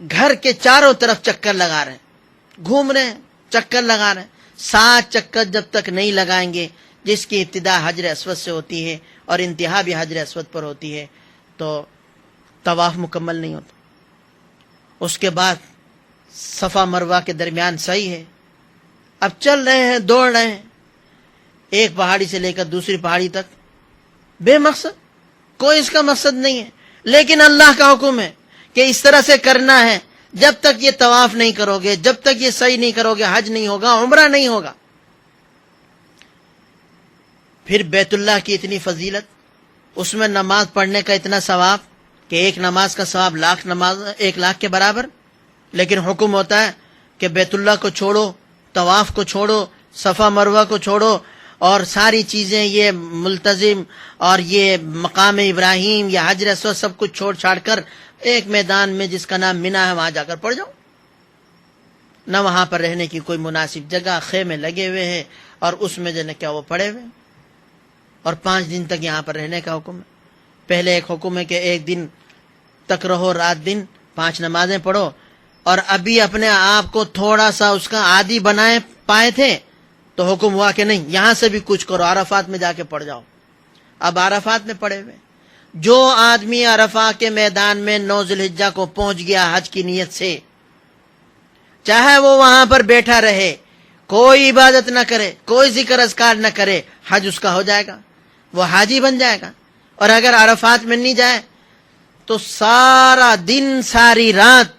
گھر کے چاروں طرف چکر لگا رہے ہیں، گھوم رہے ہیں، چکر لگا رہے ہیں۔ 7 چکر جب تک نہیں لگائیں گے، جس کی ابتدا حجر اسود سے ہوتی ہے اور انتہا بھی حجر اسود پر ہوتی ہے، تو طواف مکمل نہیں ہوتا۔ اس کے بعد صفا مروہ کے درمیان سعی ہے۔ اب چل رہے ہیں، دوڑ رہے ہیں، ایک پہاڑی سے لے کر دوسری پہاڑی تک، بے مقصد، کوئی اس کا مقصد نہیں ہے، لیکن اللہ کا حکم ہے کہ اس طرح سے کرنا ہے۔ جب تک یہ طواف نہیں کرو گے، جب تک یہ سعی نہیں کرو گے، حج نہیں ہوگا، عمرہ نہیں ہوگا۔ پھر بیت اللہ کی اتنی فضیلت، اس میں نماز پڑھنے کا اتنا ثواب کہ ایک نماز کا ثواب 1,00,000 کے برابر، لیکن حکم ہوتا ہے کہ بیت اللہ کو چھوڑو، طواف کو چھوڑو، صفا مروہ کو چھوڑو، اور ساری چیزیں یہ ملتزم اور یہ مقام ابراہیم یا حجر اسود سب کچھ چھوڑ چھاڑ کر ایک میدان میں جس کا نام مینا ہے وہاں جا کر پڑ جاؤ۔ نہ وہاں پر رہنے کی کوئی مناسب جگہ، خیمے لگے ہوئے ہیں، اور اس میں جو ہے کیا وہ پڑے ہوئے ہیں، اور 5 دن تک یہاں پر رہنے کا حکم ہے۔ پہلے ایک حکم ہے کہ 1 دن تک رہو، رات دن 5 نمازیں پڑھو، اور ابھی اپنے آپ کو تھوڑا سا اس کا عادی بنائے پائے تھے تو حکم ہوا کہ نہیں، یہاں سے بھی کچھ کرو، عرفات میں جا کے پڑ جاؤ۔ اب عرفات میں پڑے ہوئے، جو آدمی عرفہ کے میدان میں 9 ذی الحجہ کو پہنچ گیا حج کی نیت سے، چاہے وہ وہاں پر بیٹھا رہے، کوئی عبادت نہ کرے، کوئی ذکر اذکار نہ کرے، حج اس کا ہو جائے گا، وہ حاجی بن جائے گا۔ اور اگر عرفات میں نہیں جائے تو سارا دن ساری رات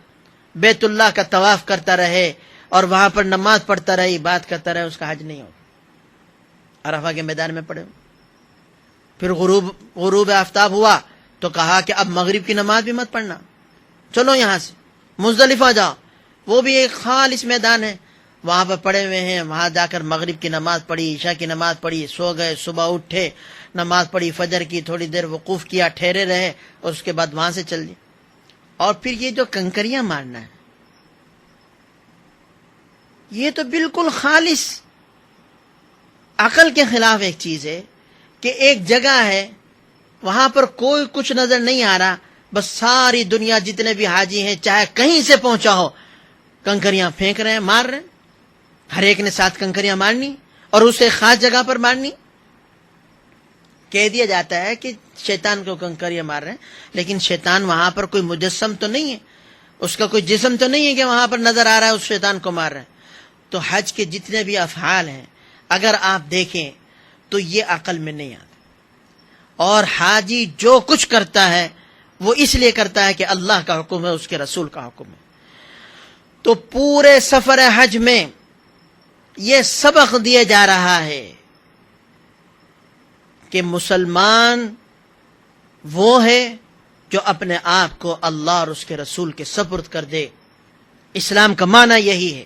بیت اللہ کا طواف کرتا رہے اور وہاں پر نماز پڑھتا رہے، عبادت کرتا رہے، اس کا حج نہیں ہوگا۔ عرفہ کے میدان میں پڑے۔ پھر غروب آفتاب ہوا تو کہا کہ اب مغرب کی نماز بھی مت پڑھنا، چلو یہاں سے مزدلفہ جاؤ، وہ بھی ایک خالص میدان ہے، وہاں پر پڑے ہوئے ہیں، وہاں جا کر مغرب کی نماز پڑھی، عشاء کی نماز پڑھی، سو گئے، صبح اٹھے، نماز پڑھی، فجر کی، تھوڑی دیر وقوف کیا، ٹھہرے رہے، اور اس کے بعد وہاں سے چل دیے۔ اور پھر یہ جو کنکریاں مارنا ہے، یہ تو بالکل خالص عقل کے خلاف ایک چیز ہے کہ ایک جگہ ہے، وہاں پر کوئی کچھ نظر نہیں آ رہا، بس ساری دنیا جتنے بھی حاجی ہیں چاہے کہیں سے پہنچا ہو، کنکریاں پھینک رہے ہیں، مار رہے ہیں، ہر ایک نے ساتھ کنکریاں مارنی اور اسے خاص جگہ پر مارنی۔ کہہ دیا جاتا ہے کہ شیطان کو کنکریاں مار رہے ہیں، لیکن شیطان وہاں پر کوئی مجسم تو نہیں ہے، اس کا کوئی جسم تو نہیں ہے کہ وہاں پر نظر آ رہا ہے اس شیطان کو مار رہے ہیں۔ تو حج کے جتنے بھی افعال ہیں اگر آپ دیکھیں تو یہ عقل میں نہیں آتا، اور حاجی جو کچھ کرتا ہے وہ اس لیے کرتا ہے کہ اللہ کا حکم ہے، اس کے رسول کا حکم ہے۔ تو پورے سفر حج میں یہ سبق دیا جا رہا ہے کہ مسلمان وہ ہے جو اپنے آپ کو اللہ اور اس کے رسول کے سپرد کر دے۔ اسلام کا معنی یہی ہے،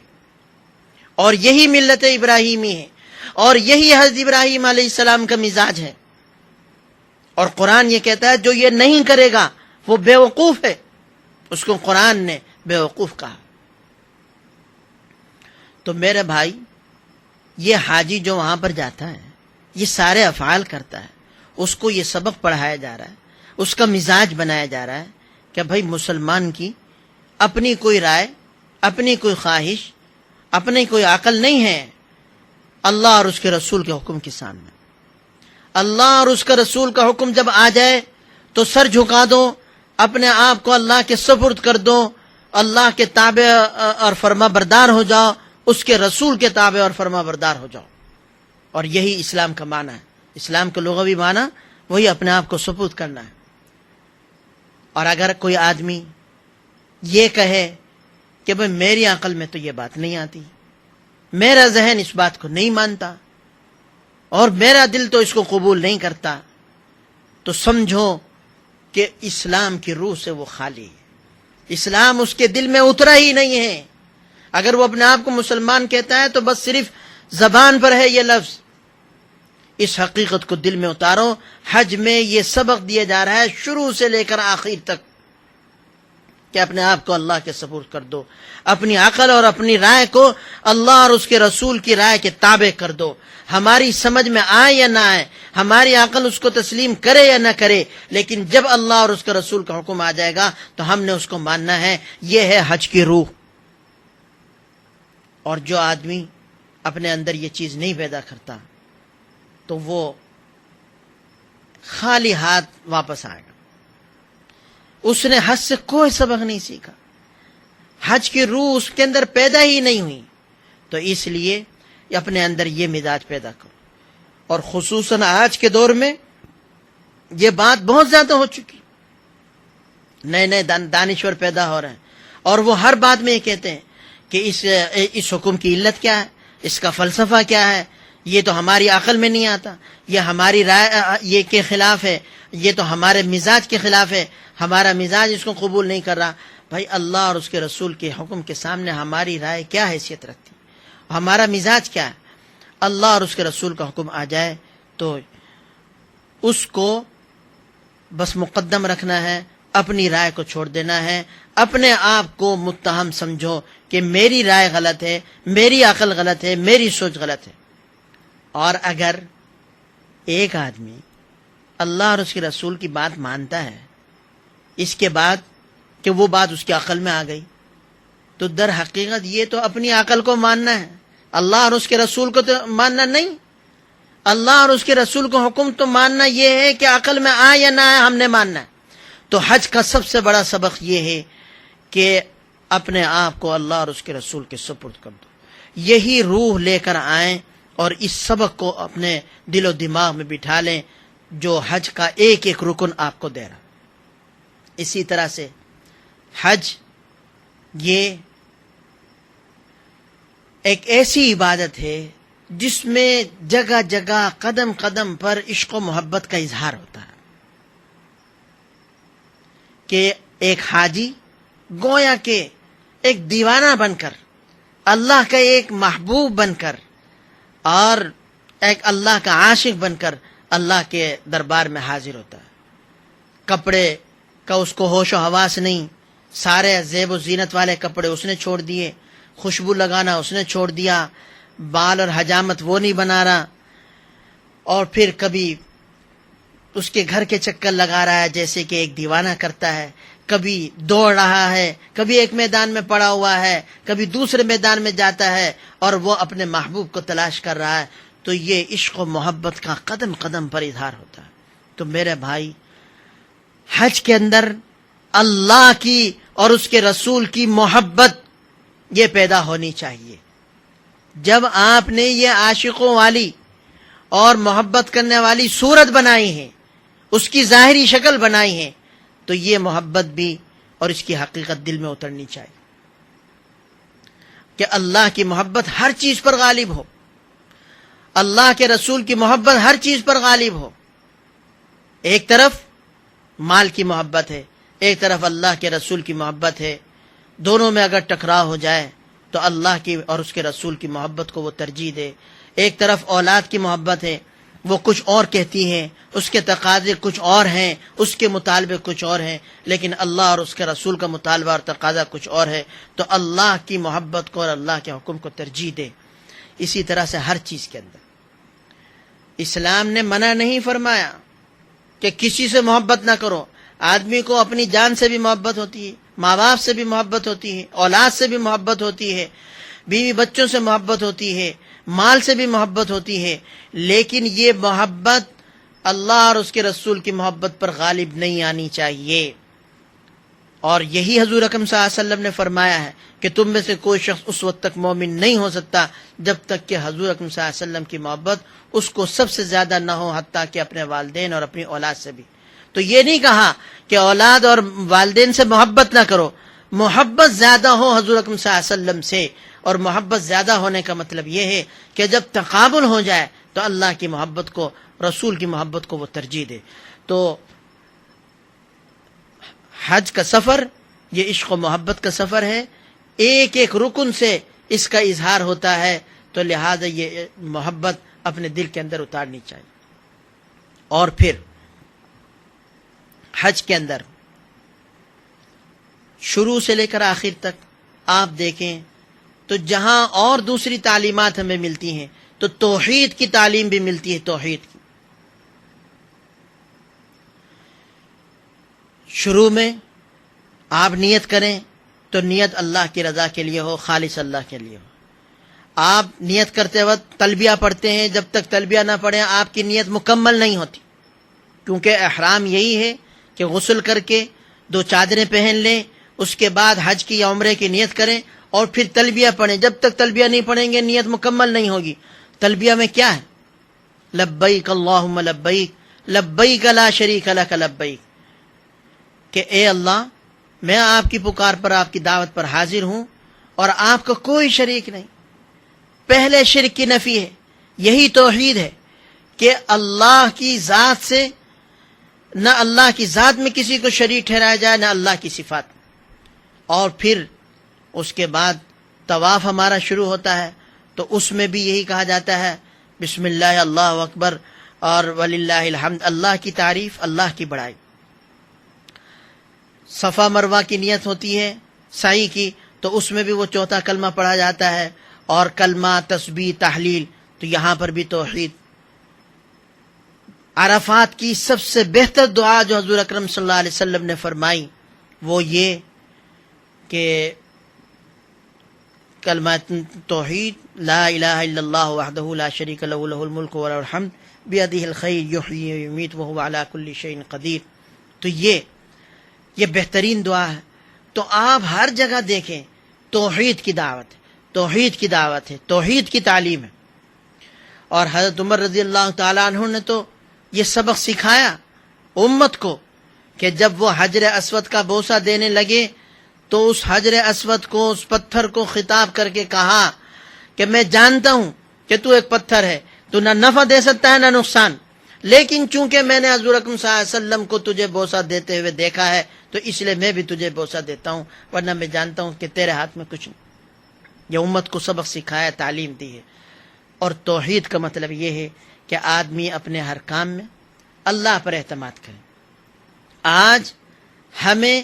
اور یہی ملت ابراہیمی ہے، اور یہی حضرت ابراہیم علیہ السلام کا مزاج ہے۔ اور قرآن یہ کہتا ہے جو یہ نہیں کرے گا وہ بے وقوف ہے، اس کو قرآن نے بے وقوف کہا۔ تو میرے بھائی، یہ حاجی جو وہاں پر جاتا ہے، یہ سارے افعال کرتا ہے، اس کو یہ سبق پڑھایا جا رہا ہے، اس کا مزاج بنایا جا رہا ہے کہ بھائی مسلمان کی اپنی کوئی رائے، اپنی کوئی خواہش، اپنی کوئی عقل نہیں ہے اللہ اور اس کے رسول کے حکم کے سامنے۔ اللہ اور اس کے رسول کا حکم جب آ جائے تو سر جھکا دو، اپنے آپ کو اللہ کے سپرد کر دو، اللہ کے تابع اور فرما بردار ہو جاؤ، اس کے رسول کے تابع اور فرما بردار ہو جاؤ۔ اور یہی اسلام کا معنی ہے۔ اسلام کا لغوی معنی وہی اپنے آپ کو سپرد کرنا ہے۔ اور اگر کوئی آدمی یہ کہے کہ بھئی میری عقل میں تو یہ بات نہیں آتی، میرا ذہن اس بات کو نہیں مانتا، اور میرا دل تو اس کو قبول نہیں کرتا، تو سمجھو کہ اسلام کی روح سے وہ خالی ہے، اسلام اس کے دل میں اترا ہی نہیں ہے۔ اگر وہ اپنے آپ کو مسلمان کہتا ہے تو بس صرف زبان پر ہے یہ لفظ۔ اس حقیقت کو دل میں اتارو۔ حج میں یہ سبق دیا جا رہا ہے شروع سے لے کر آخر تک کہ اپنے آپ کو اللہ کے سپرد کر دو، اپنی عقل اور اپنی رائے کو اللہ اور اس کے رسول کی رائے کے تابع کر دو۔ ہماری سمجھ میں آئے یا نہ آئے، ہماری عقل اس کو تسلیم کرے یا نہ کرے، لیکن جب اللہ اور اس کے رسول کا حکم آ جائے گا تو ہم نے اس کو ماننا ہے۔ یہ ہے حج کی روح۔ اور جو آدمی اپنے اندر یہ چیز نہیں پیدا کرتا تو وہ خالی ہاتھ واپس آئے گا، اس نے حج سے کوئی سبق نہیں سیکھا، حج کی روح اس کے اندر پیدا ہی نہیں ہوئی۔ تو اس لیے اپنے اندر یہ مزاج پیدا کرو۔ اور خصوصاً آج کے دور میں یہ بات بہت زیادہ ہو چکی، نئے نئے دانشور پیدا ہو رہے ہیں، اور وہ ہر بات میں یہ کہتے ہیں کہ اس حکم کی علت کیا ہے، اس کا فلسفہ کیا ہے، یہ تو ہماری عقل میں نہیں آتا، یہ ہماری رائے یہ کے خلاف ہے، یہ تو ہمارے مزاج کے خلاف ہے، ہمارا مزاج اس کو قبول نہیں کر رہا۔ بھائی اللہ اور اس کے رسول کے حکم کے سامنے ہماری رائے کیا حیثیت رکھتی، ہمارا مزاج کیا ہے؟ اللہ اور اس کے رسول کا حکم آ جائے تو اس کو بس مقدم رکھنا ہے، اپنی رائے کو چھوڑ دینا ہے، اپنے آپ کو متہم سمجھو کہ میری رائے غلط ہے، میری عقل غلط ہے، میری سوچ غلط ہے۔ اور اگر ایک آدمی اللہ اور اس کے رسول کی بات مانتا ہے اس کے بعد کہ وہ بات اس کی عقل میں آ گئی، تو در حقیقت یہ تو اپنی عقل کو ماننا ہے، اللہ اور اس کے رسول کو تو ماننا نہیں۔ اللہ اور اس کے رسول کو حکم تو ماننا یہ ہے کہ عقل میں آئے یا نہ آئے ہم نے ماننا ہے۔ تو حج کا سب سے بڑا سبق یہ ہے کہ اپنے آپ کو اللہ اور اس کے رسول کے سپرد کر دو، یہی روح لے کر آئیں اور اس سبق کو اپنے دل و دماغ میں بٹھا لیں جو حج کا ایک ایک رکن آپ کو دے رہا۔ اسی طرح سے حج یہ ایک ایسی عبادت ہے جس میں جگہ جگہ قدم قدم پر عشق و محبت کا اظہار ہوتا ہے، کہ ایک حاجی گویا کہ ایک دیوانہ بن کر، اللہ کا ایک محبوب بن کر، اور ایک اللہ کا عاشق بن کر اللہ کے دربار میں حاضر ہوتا ہے۔ کپڑے کا اس کو ہوش و حواس نہیں، سارے زیب و زینت والے کپڑے اس نے چھوڑ دیے، خوشبو لگانا اس نے چھوڑ دیا، بال اور حجامت وہ نہیں بنا رہا، اور پھر کبھی اس کے گھر کے چکر لگا رہا ہے جیسے کہ ایک دیوانہ کرتا ہے، کبھی دوڑ رہا ہے، کبھی ایک میدان میں پڑا ہوا ہے، کبھی دوسرے میدان میں جاتا ہے، اور وہ اپنے محبوب کو تلاش کر رہا ہے۔ تو یہ عشق و محبت کا قدم قدم پر اظہار ہوتا ہے۔ تو میرے بھائی، حج کے اندر اللہ کی اور اس کے رسول کی محبت یہ پیدا ہونی چاہیے۔ جب آپ نے یہ عاشقوں والی اور محبت کرنے والی صورت بنائی ہے، اس کی ظاہری شکل بنائی ہے، تو یہ محبت بھی اور اس کی حقیقت دل میں اترنی چاہیے کہ اللہ کی محبت ہر چیز پر غالب ہو، اللہ کے رسول کی محبت ہر چیز پر غالب ہو۔ ایک طرف مال کی محبت ہے، ایک طرف اللہ کے رسول کی محبت ہے، دونوں میں اگر ٹکراؤ ہو جائے تو اللہ کی اور اس کے رسول کی محبت کو وہ ترجیح دے۔ ایک طرف اولاد کی محبت ہے، وہ کچھ اور کہتی ہیں، اس کے تقاضے کچھ اور ہیں، اس کے مطالبے کچھ اور ہیں، لیکن اللہ اور اس کے رسول کا مطالبہ اور تقاضا کچھ اور ہے، تو اللہ کی محبت کو اور اللہ کے حکم کو ترجیح دے۔ اسی طرح سے ہر چیز کے اندر اسلام نے منع نہیں فرمایا کہ کسی سے محبت نہ کرو۔ آدمی کو اپنی جان سے بھی محبت ہوتی ہے، ماں باپ سے بھی محبت ہوتی ہے، اولاد سے بھی محبت ہوتی ہے، بیوی بچوں سے محبت ہوتی ہے، مال سے بھی محبت ہوتی ہے، لیکن یہ محبت اللہ اور اس کے رسول کی محبت پر غالب نہیں آنی چاہیے۔ اور یہی حضور اکرم صلی اللہ علیہ وسلم نے فرمایا ہے کہ تم میں سے کوئی شخص اس وقت تک مومن نہیں ہو سکتا جب تک کہ حضور اکرم صلی اللہ علیہ وسلم کی محبت اس کو سب سے زیادہ نہ ہو، حتیٰ کہ اپنے والدین اور اپنی اولاد سے بھی۔ تو یہ نہیں کہا کہ اولاد اور والدین سے محبت نہ کرو، محبت زیادہ ہو حضور اکرم صلی اللہ علیہ وسلم سے، اور محبت زیادہ ہونے کا مطلب یہ ہے کہ جب تقابل ہو جائے تو اللہ کی محبت کو، رسول کی محبت کو وہ ترجیح دے۔ تو حج کا سفر یہ عشق و محبت کا سفر ہے، ایک ایک رکن سے اس کا اظہار ہوتا ہے، تو لہذا یہ محبت اپنے دل کے اندر اتارنی چاہیے۔ اور پھر حج کے اندر شروع سے لے کر آخر تک آپ دیکھیں تو جہاں اور دوسری تعلیمات ہمیں ملتی ہیں تو توحید کی تعلیم بھی ملتی ہے۔ توحید کی شروع میں آپ نیت کریں تو نیت اللہ کی رضا کے لیے ہو، خالص اللہ کے لیے ہو۔ آپ نیت کرتے وقت تلبیہ پڑھتے ہیں، جب تک تلبیہ نہ پڑھیں آپ کی نیت مکمل نہیں ہوتی، کیونکہ احرام یہی ہے کہ غسل کر کے 2 چادریں پہن لیں، اس کے بعد حج کی یا عمرے کی نیت کریں اور پھر تلبیہ پڑھیں۔ جب تک تلبیہ نہیں پڑھیں گے نیت مکمل نہیں ہوگی۔ تلبیہ میں کیا ہے؟ لبیک اللہم لبیک لبیک لا شریک لک لبیک، کہ اے اللہ میں آپ کی پکار پر، آپ کی دعوت پر حاضر ہوں اور آپ کا کوئی شریک نہیں۔ پہلے شرک کی نفی ہے، یہی توحید ہے کہ اللہ کی ذات سے، نہ اللہ کی ذات میں کسی کو شریک ٹھہرایا جائے، نہ اللہ کی صفات۔ اور پھر اس کے بعد طواف ہمارا شروع ہوتا ہے تو اس میں بھی یہی کہا جاتا ہے بسم اللہ اللہ اکبر اور وللہ الحمد، اللہ کی تعریف، اللہ کی بڑائی۔ صفا مروہ کی نیت ہوتی ہے سعی کی، تو اس میں بھی وہ 4تھا کلمہ پڑھا جاتا ہے، اور کلمہ، تسبیح، تحلیل، تو یہاں پر بھی توحید۔ عرفات کی سب سے بہتر دعا جو حضور اکرم صلی اللہ علیہ وسلم نے فرمائی وہ یہ کہ کلمہ توحید، لا الہ الا اللہ وحدہ لا شریک لہ لہ الملک و لہ الحمد بیدہ الخیر یحیی و یمیت وہو علی کل شیء قدیر۔ تو یہ بہترین دعا ہے۔ تو آپ ہر جگہ دیکھیں توحید کی دعوت ہے، توحید کی دعوت ہے، توحید کی تعلیم ہے۔ اور حضرت عمر رضی اللہ تعالیٰ عنہ نے تو یہ سبق سکھایا امت کو کہ جب وہ حجر اسود کا بوسہ دینے لگے تو اس حجر اسود کو، اس پتھر کو خطاب کر کے کہا کہ میں جانتا ہوں کہ تو ایک پتھر ہے، تو نہ نفع دے سکتا ہے نہ نقصان، لیکن چونکہ میں نے حضور اکرم صلی اللہ علیہ وسلم کو تجھے بوسہ دیتے ہوئے دیکھا ہے تو اس لیے میں بھی تجھے بوسہ دیتا ہوں، ورنہ میں جانتا ہوں کہ تیرے ہاتھ میں کچھ نہیں۔ یہ امت کو سبق سکھایا، تعلیم دی ہے۔ اور توحید کا مطلب یہ ہے کہ آدمی اپنے ہر کام میں اللہ پر اعتماد کرے۔ آج ہمیں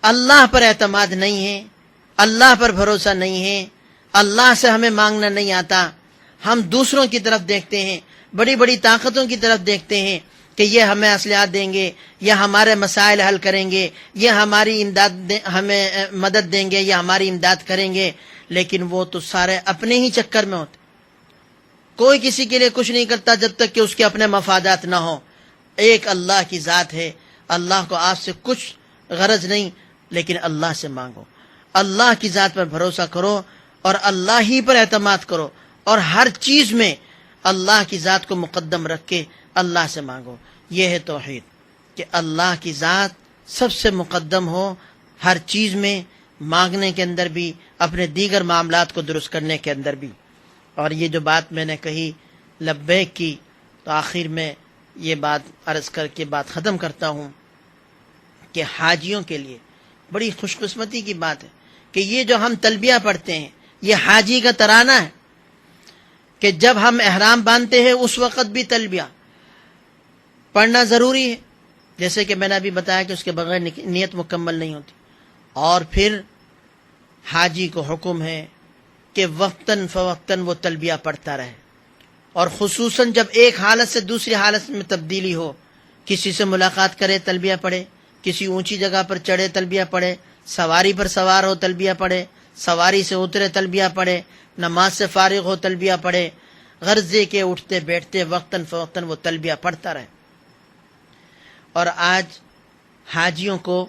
اللہ پر اعتماد نہیں ہے، اللہ پر بھروسہ نہیں ہے، اللہ سے ہمیں مانگنا نہیں آتا۔ ہم دوسروں کی طرف دیکھتے ہیں، بڑی بڑی طاقتوں کی طرف دیکھتے ہیں کہ یہ ہمیں اصلاحات دیں گے، یہ ہمارے مسائل حل کریں گے، یہ ہماری امداد ہمیں مدد دیں گے، یہ ہماری امداد کریں گے، لیکن وہ تو سارے اپنے ہی چکر میں ہوتے۔ کوئی کسی کے لیے کچھ نہیں کرتا جب تک کہ اس کے اپنے مفادات نہ ہوں۔ ایک اللہ کی ذات ہے، اللہ کو آپ سے کچھ غرض نہیں، لیکن اللہ سے مانگو، اللہ کی ذات پر بھروسہ کرو اور اللہ ہی پر اعتماد کرو، اور ہر چیز میں اللہ کی ذات کو مقدم رکھ کے اللہ سے مانگو۔ یہ ہے توحید، کہ اللہ کی ذات سب سے مقدم ہو ہر چیز میں، مانگنے کے اندر بھی، اپنے دیگر معاملات کو درست کرنے کے اندر بھی۔ اور یہ جو بات میں نے کہی لبیک کی، تو آخر میں یہ بات عرض کر کے بات ختم کرتا ہوں کہ حاجیوں کے لیے بڑی خوش قسمتی کی بات ہے کہ یہ جو ہم تلبیہ پڑھتے ہیں، یہ حاجی کا ترانہ ہے کہ جب ہم احرام باندھتے ہیں اس وقت بھی تلبیہ پڑھنا ضروری ہے، جیسے کہ میں نے ابھی بتایا کہ اس کے بغیر نیت مکمل نہیں ہوتی۔ اور پھر حاجی کو حکم ہے کہ وقتاً فوقتاً وہ تلبیہ پڑھتا رہے، اور خصوصاً جب ایک حالت سے دوسری حالت میں تبدیلی ہو، کسی سے ملاقات کرے تلبیہ پڑھے، کسی اونچی جگہ پر چڑھے تلبیہ پڑھے، سواری پر سوار ہو تلبیہ پڑھے، سواری سے اترے تلبیہ پڑھے، نماز سے فارغ ہو تلبیہ پڑھے، غرضے کے اٹھتے بیٹھتے وقتاً فوقتاً وہ تلبیہ پڑھتا رہے۔ اور آج حاجیوں کو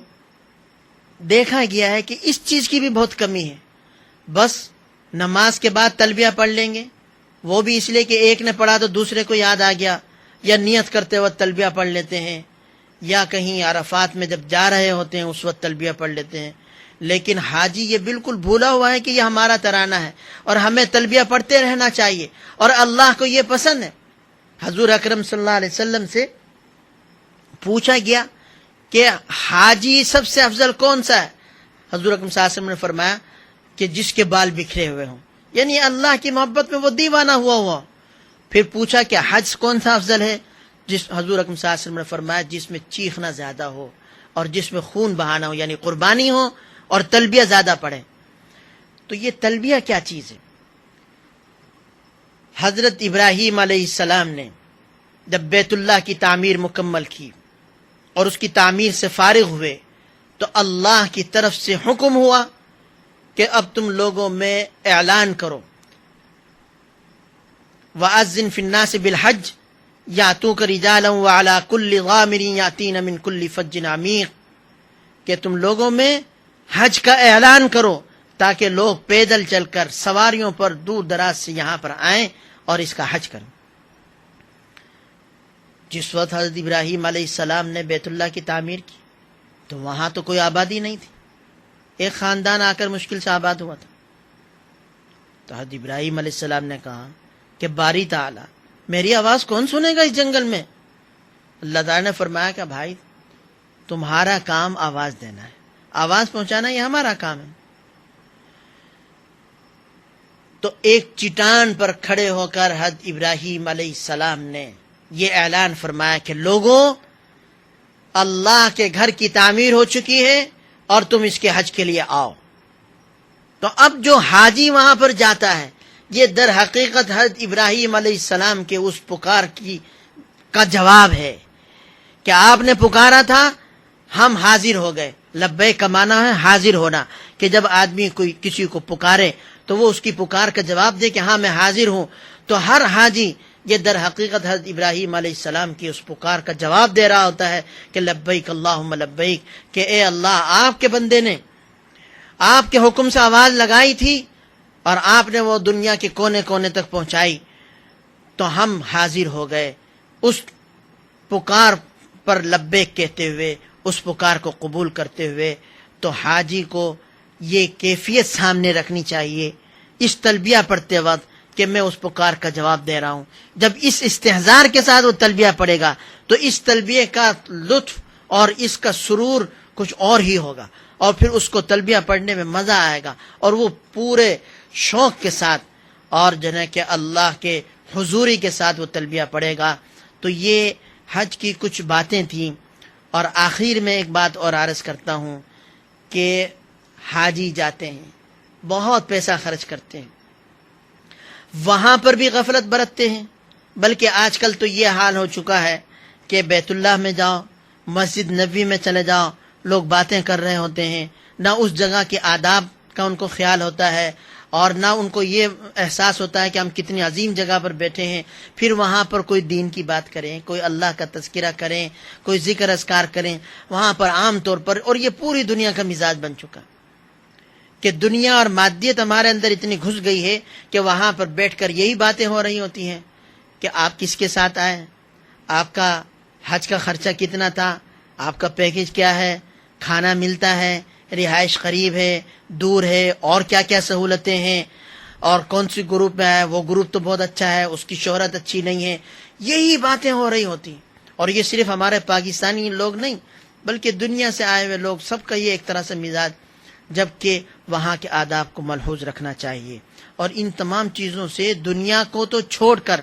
دیکھا گیا ہے کہ اس چیز کی بھی بہت کمی ہے، بس نماز کے بعد تلبیہ پڑھ لیں گے، وہ بھی اس لیے کہ ایک نے پڑھا تو دوسرے کو یاد آ گیا، یا نیت کرتے وقت تلبیہ پڑھ لیتے ہیں، یا کہیں عرفات میں جب جا رہے ہوتے ہیں اس وقت تلبیہ پڑھ لیتے ہیں۔ لیکن حاجی یہ بالکل بھولا ہوا ہے کہ یہ ہمارا ترانہ ہے اور ہمیں تلبیہ پڑھتے رہنا چاہیے، اور اللہ کو یہ پسند ہے۔ حضور اکرم صلی اللہ علیہ وسلم سے پوچھا گیا کہ حاجی سب سے افضل کون سا ہے؟ حضور اکرم صلی اللہ علیہ وسلم نے فرمایا کہ جس کے بال بکھرے ہوئے ہوں، یعنی اللہ کی محبت میں وہ دیوانہ ہوا۔ پھر پوچھا کہ حج کون سا افضل ہے؟ حضور اکرم صلی اللہ علیہ وسلم نے فرمایا جس میں چیخنا زیادہ ہو اور جس میں خون بہانا ہو، یعنی قربانی ہو اور تلبیہ زیادہ پڑھے۔ تو یہ تلبیہ کیا چیز ہے؟ حضرت ابراہیم علیہ السلام نے جب بیت اللہ کی تعمیر مکمل کی اور اس کی تعمیر سے فارغ ہوئے، تو اللہ کی طرف سے حکم ہوا کہ اب تم لوگوں میں اعلان کرو، وَأَذِّن فِي النَّاسِ بِالْحَجِّ یَأْتُوکَ رِجَالًا وَعَلَىٰ كُلِّ ضَامِرٍ یَأْتِینَ مِنْ كُلِّ فَجٍّ عَمِیقٍ، کہ تم لوگوں میں حج کا اعلان کرو تاکہ لوگ پیدل چل کر سواریوں پر دور دراز سے یہاں پر آئیں اور اس کا حج کریں۔ جس وقت حضرت ابراہیم علیہ السلام نے بیت اللہ کی تعمیر کی تو وہاں تو کوئی آبادی نہیں تھی، ایک خاندان آ کر مشکل سے آباد ہوا تھا۔ تو حضرت ابراہیم علیہ السلام نے کہا کہ باری تعالیٰ میری آواز کون سنے گا اس جنگل میں؟ اللہ تعالیٰ نے فرمایا کہ بھائی تمہارا کام آواز دینا ہے، آواز پہنچانا یہ ہمارا کام ہے۔ تو ایک چٹان پر کھڑے ہو کر حضرت ابراہیم علیہ السلام نے یہ اعلان فرمایا کہ لوگوں، اللہ کے گھر کی تعمیر ہو چکی ہے اور تم اس کے حج کے لیے آؤ۔ تو اب جو حاجی وہاں پر جاتا ہے، یہ در حقیقت حضرت ابراہیم علیہ السلام کے اس پکار کا جواب ہے کہ آپ نے پکارا تھا، ہم حاضر ہو گئے۔ لبیک کا معنی ہے حاضر ہونا، کہ جب آدمی کوئی کسی کو پکارے تو وہ اس کی پکار کا جواب دے کہ ہاں میں حاضر ہوں۔ تو ہر حاجی یہ در حقیقت حضرت ابراہیم علیہ السلام کی اس پکار کا جواب دے رہا ہوتا ہے کہ لبیک اللہم لبیک، کہ اے اللہ آپ کے بندے نے آپ کے حکم سے آواز لگائی تھی اور آپ نے وہ دنیا کے کونے کونے تک پہنچائی، تو ہم حاضر ہو گئے۔ اس پکار پر لبیک کہتے ہوئے، اس پکار کو قبول کرتے ہوئے، تو حاجی کو یہ کیفیت سامنے رکھنی چاہیے اس تلبیہ پڑھتے وقت کہ میں اس پکار کا جواب دے رہا ہوں۔ جب اس استحضار کے ساتھ وہ تلبیہ پڑھے گا تو اس تلبیہ کا لطف اور اس کا سرور کچھ اور ہی ہوگا، اور پھر اس کو تلبیہ پڑھنے میں مزہ آئے گا، اور وہ پورے شوق کے ساتھ اور جو ہے کہ اللہ کے حضوری کے ساتھ وہ تلبیہ پڑھے گا۔ تو یہ حج کی کچھ باتیں تھیں۔ اور آخر میں ایک بات اور عرض کرتا ہوں کہ حاجی جاتے ہیں، بہت پیسہ خرچ کرتے ہیں، وہاں پر بھی غفلت برتتے ہیں، بلکہ آج کل تو یہ حال ہو چکا ہے کہ بیت اللہ میں جاؤ، مسجد نبوی میں چلے جاؤ، لوگ باتیں کر رہے ہوتے ہیں، نہ اس جگہ کے آداب کا ان کو خیال ہوتا ہے، اور نہ ان کو یہ احساس ہوتا ہے کہ ہم کتنی عظیم جگہ پر بیٹھے ہیں۔ پھر وہاں پر کوئی دین کی بات کریں، کوئی اللہ کا تذکرہ کریں، کوئی ذکر اذکار کریں، وہاں پر عام طور پر، اور یہ پوری دنیا کا مزاج بن چکا کہ دنیا اور مادیت ہمارے اندر اتنی گھس گئی ہے کہ وہاں پر بیٹھ کر یہی باتیں ہو رہی ہوتی ہیں کہ آپ کس کے ساتھ آئے، آپ کا حج کا خرچہ کتنا تھا، آپ کا پیکیج کیا ہے، کھانا ملتا ہے، رہائش قریب ہے، دور ہے، اور کیا کیا سہولتیں ہیں، اور کون سی گروپ میں ہے، وہ گروپ تو بہت اچھا ہے، اس کی شہرت اچھی نہیں ہے، یہی باتیں ہو رہی ہوتی ہیں۔ اور یہ صرف ہمارے پاکستانی لوگ نہیں، بلکہ دنیا سے آئے ہوئے لوگ سب کا یہ ایک طرح سے مزاج، جبکہ وہاں کے آداب کو ملحوظ رکھنا چاہیے۔ اور ان تمام چیزوں سے دنیا کو تو چھوڑ کر،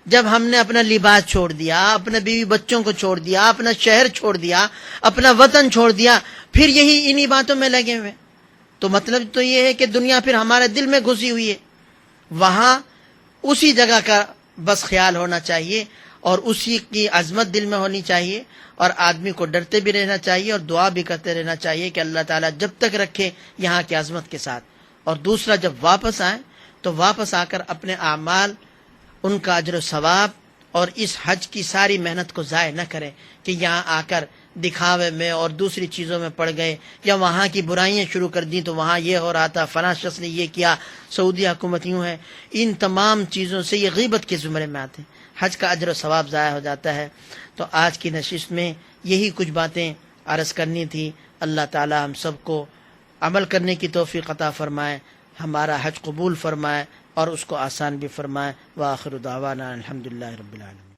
جب ہم نے اپنا لباس چھوڑ دیا، اپنے بیوی بچوں کو چھوڑ دیا، اپنا شہر چھوڑ دیا، اپنا وطن چھوڑ دیا، پھر یہی انہی باتوں میں لگے ہوئے، تو مطلب تو یہ ہے کہ دنیا پھر ہمارے دل میں گھسی ہوئی ہے۔ وہاں اسی جگہ کا بس خیال ہونا چاہیے، اور اسی کی عظمت دل میں ہونی چاہیے، اور آدمی کو ڈرتے بھی رہنا چاہیے، اور دعا بھی کرتے رہنا چاہیے کہ اللہ تعالیٰ جب تک رکھے یہاں کی عظمت کے ساتھ۔ اور دوسرا، جب واپس آئیں تو واپس آ کر اپنے اعمال، ان کا اجر و ثواب اور اس حج کی ساری محنت کو ضائع نہ کریں کہ یہاں آ کر دکھاوے میں اور دوسری چیزوں میں پڑ گئے، یا وہاں کی برائیاں شروع کر دیں تو وہاں یہ ہو رہا تھا، فلاں شخص نے یہ کیا، سعودی حکومت یوں ہے۔ ان تمام چیزوں سے یہ غیبت کے زمرے میں آتے ہیں، حج کا اجر و ثواب ضائع ہو جاتا ہے۔ تو آج کی نشست میں یہی کچھ باتیں عرض کرنی تھی۔ اللہ تعالی ہم سب کو عمل کرنے کی توفیق عطا فرمائے، ہمارا حج قبول فرمائے، اور اس کو آسان بھی فرمائے۔ وآخر دعوانا الحمدللہ رب العالمین۔